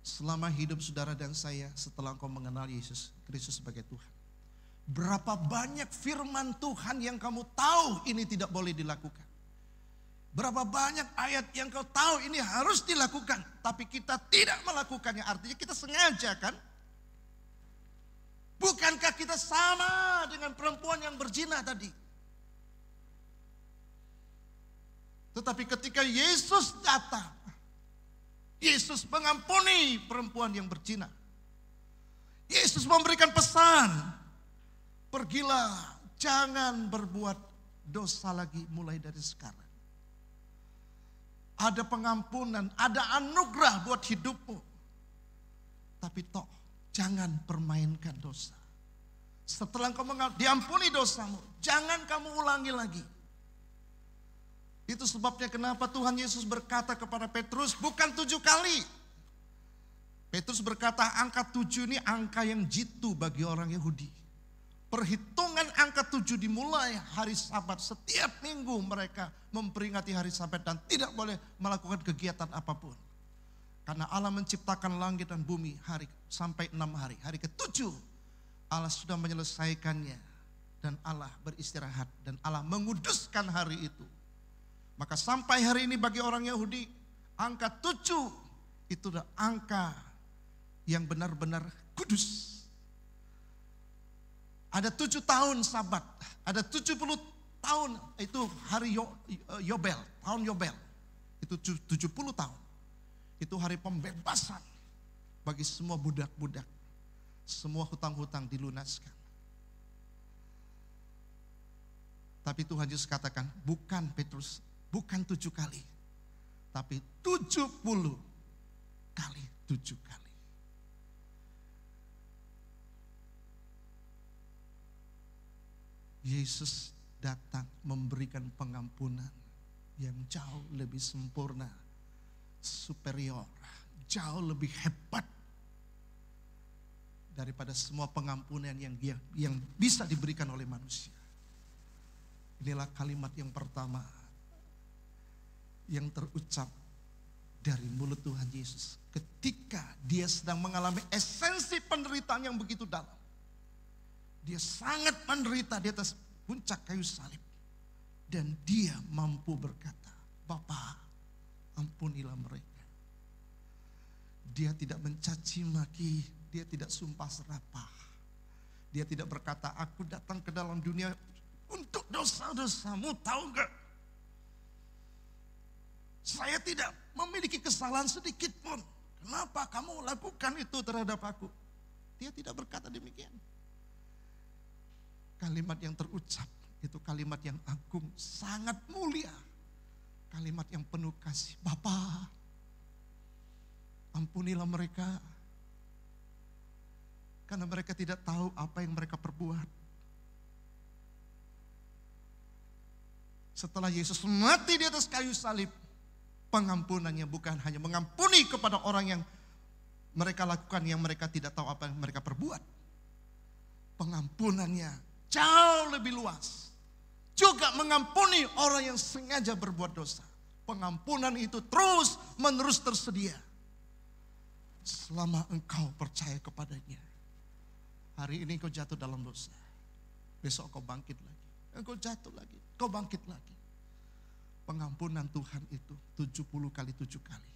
Selama hidup saudara dan saya, setelah engkau mengenal Yesus Kristus sebagai Tuhan, berapa banyak firman Tuhan yang kamu tahu ini tidak boleh dilakukan. Berapa banyak ayat yang kau tahu ini harus dilakukan, tapi kita tidak melakukannya. Artinya kita sengaja kan? Bukankah kita sama dengan perempuan yang berzina tadi? Tetapi ketika Yesus datang, Yesus mengampuni perempuan yang berzina. Yesus memberikan pesan, pergilah, jangan berbuat dosa lagi mulai dari sekarang. Ada pengampunan, ada anugerah buat hidupmu. Tapi toh, jangan permainkan dosa. Setelah engkau diampuni dosamu, jangan kamu ulangi lagi. Itu sebabnya kenapa Tuhan Yesus berkata kepada Petrus, bukan 7 kali. Petrus berkata angka 7 ini angka yang jitu bagi orang Yahudi. Perhitungan angka 7 dimulai hari Sabat. Setiap minggu mereka memperingati hari Sabat dan tidak boleh melakukan kegiatan apapun. Karena Allah menciptakan langit dan bumi sampai 6 hari. Hari ke-7 Allah sudah menyelesaikannya. Dan Allah beristirahat. Dan Allah menguduskan hari itu. Maka sampai hari ini bagi orang Yahudi, angka 7 itu adalah angka yang benar-benar kudus. Ada 7 tahun Sabat, ada 70 tahun itu hari Yobel, tahun Yobel. Itu 70 tahun. Itu hari pembebasan bagi semua budak-budak. Semua hutang-hutang dilunaskan. Tapi Tuhan Yesus katakan, bukan Petrus, bukan 7 kali, tapi 70 kali 7 kali. Yesus datang memberikan pengampunan yang jauh lebih sempurna, superior, jauh lebih hebat daripada semua pengampunan yang bisa diberikan oleh manusia. Inilah kalimat yang pertama yang terucap dari mulut Tuhan Yesus ketika dia sedang mengalami esensi penderitaan yang begitu dalam. Dia sangat menderita di atas puncak kayu salib. Dan dia mampu berkata, Bapa, ampunilah mereka. Dia tidak mencaci maki, dia tidak sumpah serapah. Dia tidak berkata, aku datang ke dalam dunia untuk dosa-dosamu, tahu enggak? Saya tidak memiliki kesalahan sedikit pun. Kenapa kamu lakukan itu terhadap aku? Dia tidak berkata demikian. Kalimat yang terucap itu kalimat yang agung, sangat mulia. Kalimat yang penuh kasih. Bapa, ampunilah mereka. Karena mereka tidak tahu apa yang mereka perbuat. Setelah Yesus mati di atas kayu salib, pengampunannya bukan hanya mengampuni kepada orang yang mereka lakukan, yang mereka tidak tahu apa yang mereka perbuat. Pengampunannya jauh lebih luas. Juga mengampuni orang yang sengaja berbuat dosa. Pengampunan itu terus menerus tersedia. Selama engkau percaya kepadanya. Hari ini kau jatuh dalam dosa. Besok kau bangkit lagi. Engkau jatuh lagi. Kau bangkit lagi. Pengampunan Tuhan itu 70 kali 7 kali.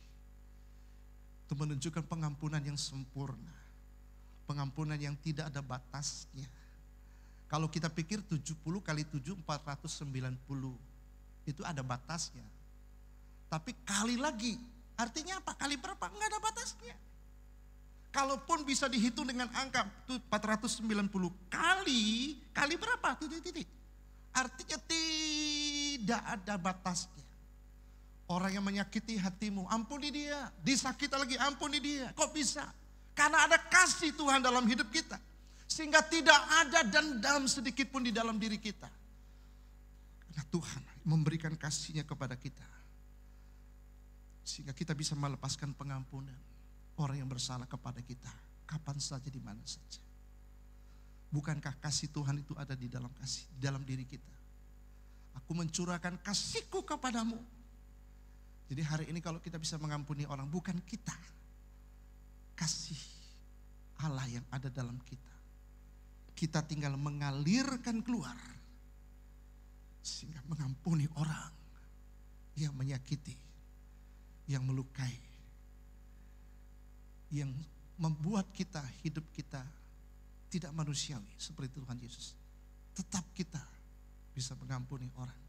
Itu menunjukkan pengampunan yang sempurna. Pengampunan yang tidak ada batasnya. Kalau kita pikir 70 kali 7, 490. Itu ada batasnya. Tapi kali lagi. Artinya apa? Kali berapa? Enggak ada batasnya. Kalaupun bisa dihitung dengan angka 490 kali berapa? Titik. Artinya tidak ada batasnya. Orang yang menyakiti hatimu, ampuni dia. Disakiti lagi, ampuni dia. Kok bisa? Karena ada kasih Tuhan dalam hidup kita. Sehingga tidak ada dendam sedikit pun di dalam diri kita. Karena Tuhan memberikan kasihnya kepada kita. Sehingga kita bisa melepaskan pengampunan orang yang bersalah kepada kita, kapan saja, di mana saja. Bukankah kasih Tuhan itu ada di dalam diri kita? Aku mencurahkan kasihku kepadamu. Jadi hari ini kalau kita bisa mengampuni orang, bukan kita, kasih Allah yang ada dalam kita. Kita tinggal mengalirkan keluar, sehingga mengampuni orang yang menyakiti, yang melukai, yang membuat kita, hidup kita tidak manusiawi seperti Tuhan Yesus. Tetap kita bisa mengampuni orang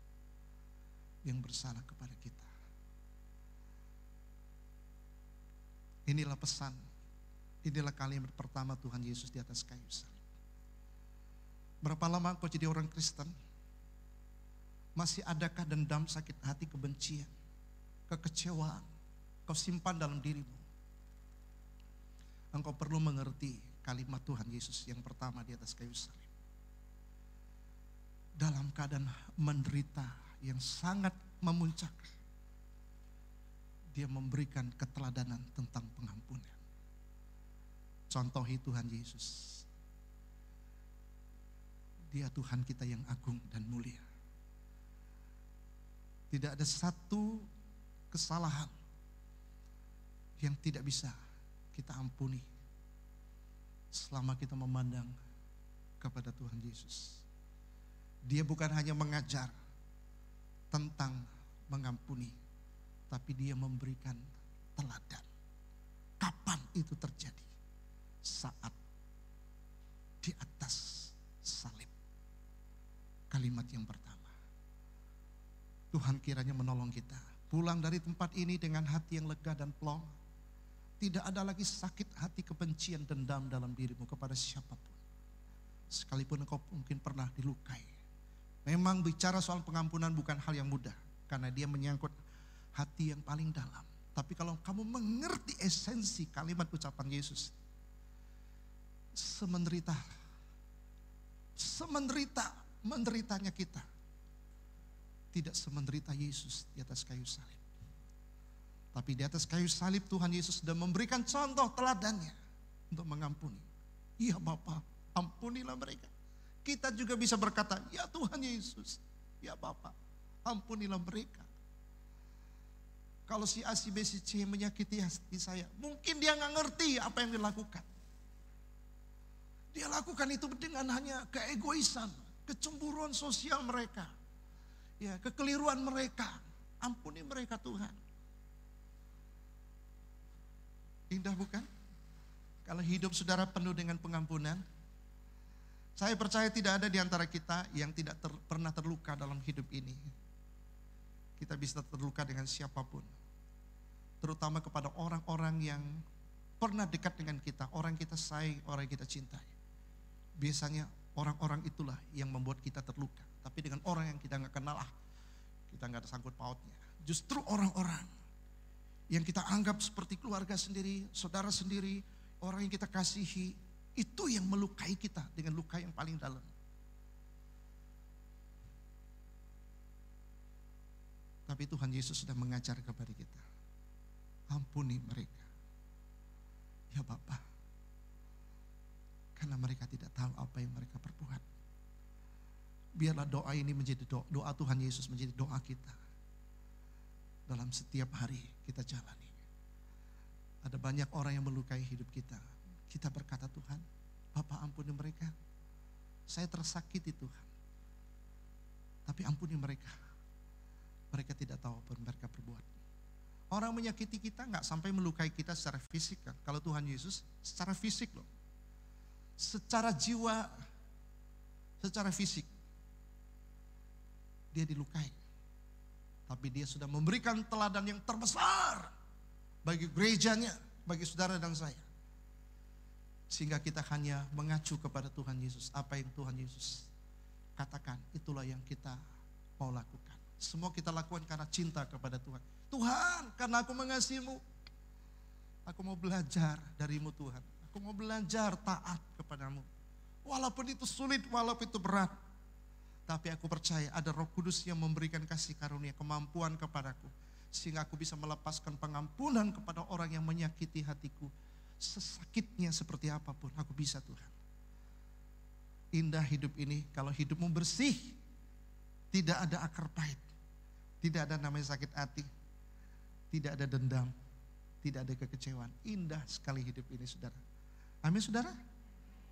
yang bersalah kepada kita. Inilah pesan, inilah kalimat pertama Tuhan Yesus di atas kayu salib. Berapa lama kau jadi orang Kristen? Masih adakah dendam, sakit hati, kebencian, kekecewaan kau simpan dalam dirimu? Engkau perlu mengerti kalimat Tuhan Yesus yang pertama di atas kayu salib. Dalam keadaan menderita yang sangat memuncak, dia memberikan keteladanan tentang pengampunan. Contohi Tuhan Yesus. Dia Tuhan kita yang agung dan mulia. Tidak ada satu kesalahan yang tidak bisa kita ampuni selama kita memandang kepada Tuhan Yesus. Dia bukan hanya mengajar tentang mengampuni, tapi dia memberikan teladan. Kapan itu terjadi? Saat di atas salib. Kalimat yang pertama. Tuhan kiranya menolong kita pulang dari tempat ini dengan hati yang lega dan plong. Tidak ada lagi sakit hati, kebencian, dendam dalam dirimu kepada siapapun. Sekalipun engkau mungkin pernah dilukai. Memang bicara soal pengampunan bukan hal yang mudah. Karena dia menyangkut hati yang paling dalam. Tapi kalau kamu mengerti esensi kalimat ucapan Yesus. Menderitanya kita. Tidak semenderita Yesus di atas kayu salib. Tapi di atas kayu salib Tuhan Yesus sudah memberikan contoh teladannya untuk mengampuni. Ya Bapa, ampunilah mereka. Kita juga bisa berkata, ya Tuhan Yesus, ya Bapa, ampunilah mereka. Kalau si A, si B, si C menyakiti hati saya, mungkin dia nggak ngerti apa yang dilakukan. Dia lakukan itu dengan hanya keegoisan, kecemburuan sosial mereka, ya kekeliruan mereka. Ampuni mereka Tuhan. Indah bukan? Kalau hidup saudara penuh dengan pengampunan. Saya percaya tidak ada di antara kita yang tidak pernah terluka dalam hidup ini. Kita bisa terluka dengan siapapun. Terutama kepada orang-orang yang pernah dekat dengan kita. Orang kita sayang, orang kita cintai. Biasanya orang-orang itulah yang membuat kita terluka. Tapi dengan orang yang kita gak kenal, kita gak ada sangkut pautnya. Justru orang-orang yang kita anggap seperti keluarga sendiri, saudara sendiri, orang yang kita kasihi, Itu yang melukai kita dengan luka yang paling dalam. Tapi Tuhan Yesus sudah mengajar kepada kita. Ampuni mereka, ya Bapa, karena mereka tidak tahu apa yang mereka perbuat. Biarlah doa ini menjadi doa Tuhan Yesus, menjadi doa kita dalam setiap hari kita jalani. Ada banyak orang yang melukai hidup kita. Kita berkata, Tuhan, Bapa ampuni mereka. Saya tersakiti Tuhan. Tapi ampuni mereka. Mereka tidak tahu apa yang mereka perbuat. Orang menyakiti kita gak sampai melukai kita secara fisik kan. Kalau Tuhan Yesus secara fisik loh. Secara jiwa, secara fisik. Dia dilukai. Tapi dia sudah memberikan teladan yang terbesar bagi gerejanya, bagi saudara dan saya. Sehingga kita hanya mengacu kepada Tuhan Yesus. Apa yang Tuhan Yesus katakan, itulah yang kita mau lakukan. Semua kita lakukan karena cinta kepada Tuhan. Tuhan, karena aku mengasihimu, aku mau belajar darimu Tuhan. Aku mau belajar taat kepadamu. Walaupun itu sulit, walaupun itu berat. Tapi aku percaya ada Roh Kudus yang memberikan kasih karunia, kemampuan kepadaku. Sehingga aku bisa melepaskan pengampunan kepada orang yang menyakiti hatiku. Sesakitnya seperti apapun, aku bisa Tuhan. Indah hidup ini kalau hidupmu bersih. Tidak ada akar pahit. Tidak ada namanya sakit hati. Tidak ada dendam. Tidak ada kekecewaan. Indah sekali hidup ini saudara. Amin saudara.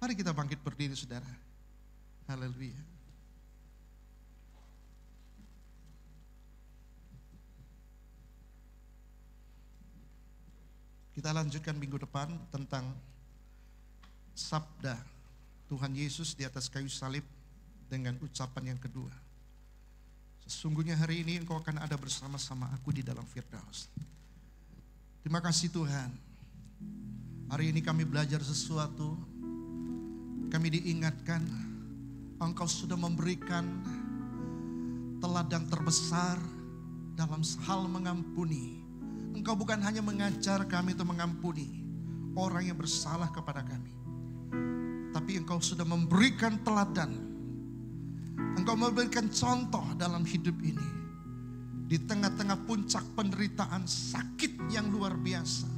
Mari kita bangkit berdiri saudara. Haleluya. Kita lanjutkan minggu depan tentang sabda Tuhan Yesus di atas kayu salib dengan ucapan yang kedua. Sesungguhnya hari ini engkau akan ada bersama-sama aku di dalam Firdaus. Terima kasih Tuhan. Hari ini kami belajar sesuatu. Kami diingatkan engkau sudah memberikan teladan terbesar dalam hal mengampuni. Engkau bukan hanya mengajar kami untuk mengampuni orang yang bersalah kepada kami. Tapi engkau sudah memberikan teladan. Engkau memberikan contoh dalam hidup ini. Di tengah-tengah puncak penderitaan sakit yang luar biasa.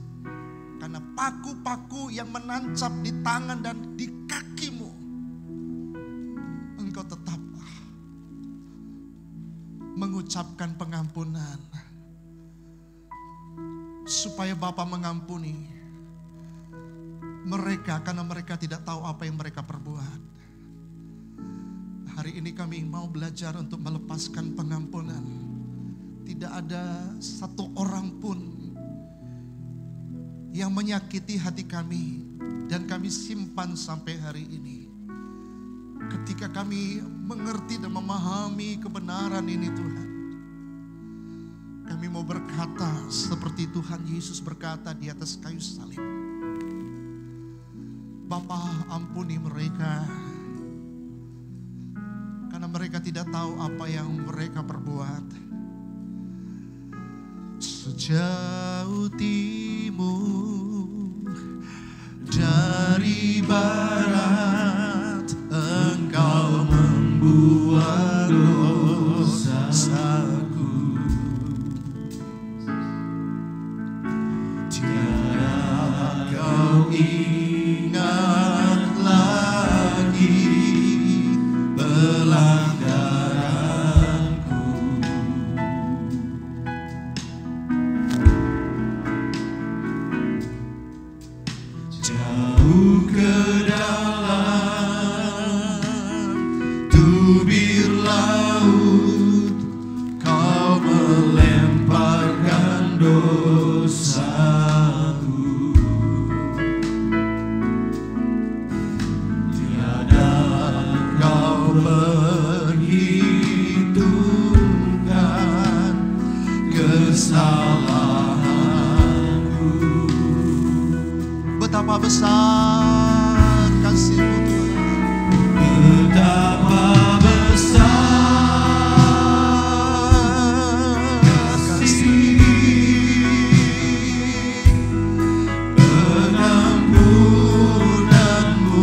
Karena paku-paku yang menancap di tangan dan di kakimu. Engkau tetap mengucapkan pengampunan. Supaya Bapa mengampuni mereka karena mereka tidak tahu apa yang mereka perbuat. Hari ini kami mau belajar untuk melepaskan pengampunan. Tidak ada satu orang pun yang menyakiti hati kami dan kami simpan sampai hari ini. Ketika kami mengerti dan memahami kebenaran ini Tuhan, kami mau berkata seperti Tuhan Yesus berkata di atas kayu salib. Bapa ampuni mereka. Karena mereka tidak tahu apa yang mereka perbuat. Sejauh timur dari barat engkau membuat dosaku. Kau ingat lagi pelanggaranku. Jauh ke dalam tubir laut kau melemparkan dosa. Kesalahanku, betapa besar kasih-Mu Tuhan, betapa besar kasih, pengampunan-Mu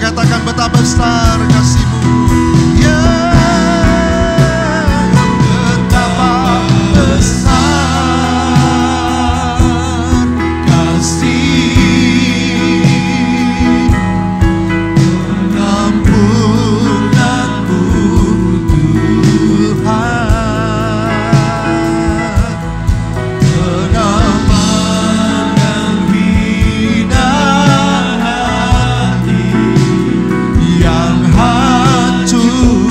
Katakan betapa besar kasih-Mu. Ya, betapa besar kasih pengampunan-Mu Tuhan. Penampangan bina yang hancur,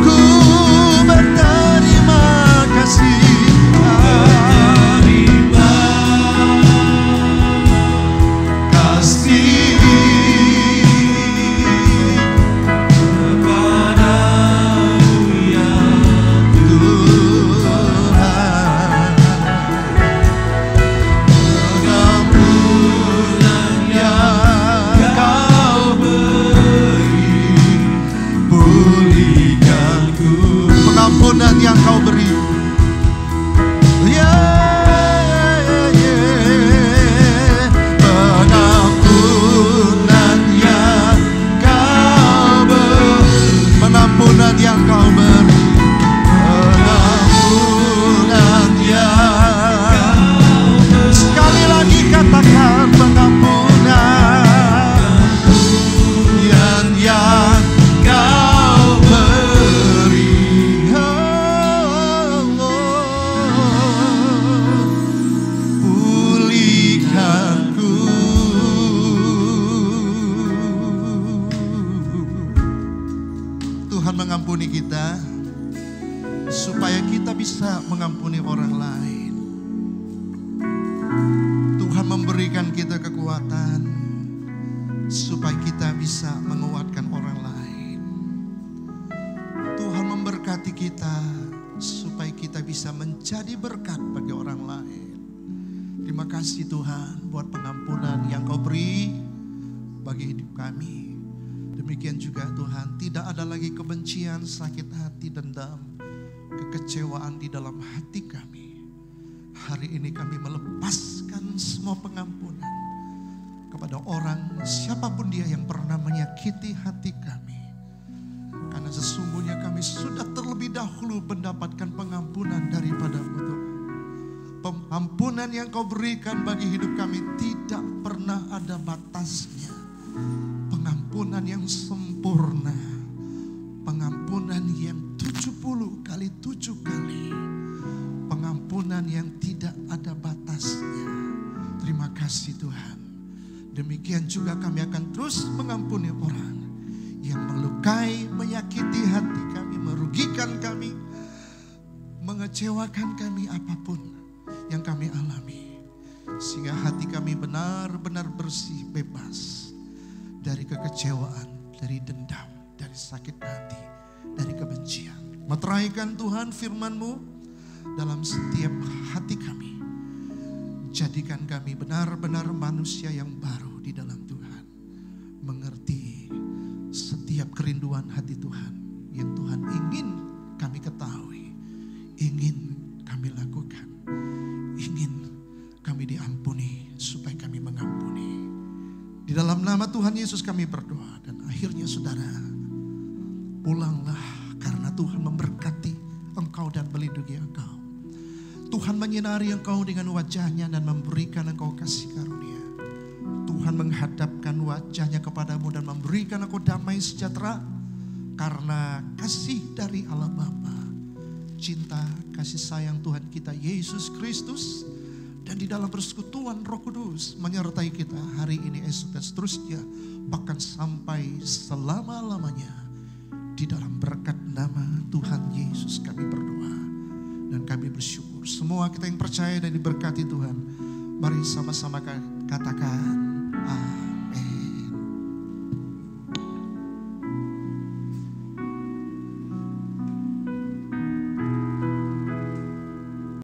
ku berterima kasih, berterima kasih kepada-Mu ya Tuhan. Pengampunan yang Kau beri, pulihkanku. Pengampunan yang Kau beri, pengampunan yang Kau beri, pengampunan yang Kau beri, pengampunan yang sekali lagi katakan pengampunan yang Kau beri. Pulihkanku. Tuhan mengampuni kita supaya kita bisa mengampuni orang lain. Tuhan memberikan kita kekuatan supaya kita bisa menguatkan orang lain. Tuhan memberkati kita supaya kita bisa menjadi berkat bagi orang lain. Terima kasih Tuhan buat pengampunan yang Kau beri bagi hidup kami. Demikian juga Tuhan, tidak ada lagi kebencian, sakit hati, dendam, kekecewaan di dalam hati kami. Hari ini kami melepaskan semua pengampunan kepada orang siapapun dia yang pernah menyakiti hati kami. Karena sesungguhnya kami sudah terlebih dahulu mendapatkan pengampunan daripada-Mu Tuhan. Pengampunan yang Kau berikan bagi hidup kami tidak pernah ada batasnya. Pengampunan yang sempurna. Pengampunan yang 70 kali 7 kali. Pengampunan yang tidak ada batasnya. Terima kasih Tuhan. Demikian juga kami akan terus mengampuni orang yang melukai, menyakiti hati kami, merugikan kami, mengecewakan kami, apapun yang kami alami. Sehingga hati kami benar-benar bersih, bebas dari kekecewaan, dari dendam, dari sakit hati, dari kebencian. Meteraikan Tuhan firman-Mu dalam setiap hati kami. Jadikan kami benar-benar manusia yang baru di dalam Tuhan. Mengerti setiap kerinduan hati Tuhan yang Tuhan ingin kami ketahui, ingin kami lakukan, ingin kami diampuni supaya kami mengampuni. Di dalam nama Tuhan Yesus kami berdoa. Dan akhirnya saudara, pulanglah karena Tuhan memberkati engkau dan melindungi engkau. Tuhan menyinari engkau dengan wajahnya dan memberikan engkau kasih karunia. Tuhan menghadapkan wajahnya kepadamu dan memberikan engkau damai sejahtera. Karena kasih dari Allah Bapa, cinta kasih sayang Tuhan kita Yesus Kristus, dan di dalam persekutuan Roh Kudus menyertai kita hari ini, esok dan seterusnya, bahkan sampai selama-lamanya. Di dalam berkat nama Tuhan Yesus kami berdoa dan kami bersyukur. Semua kita yang percaya dan diberkati Tuhan, mari sama-sama katakan amin.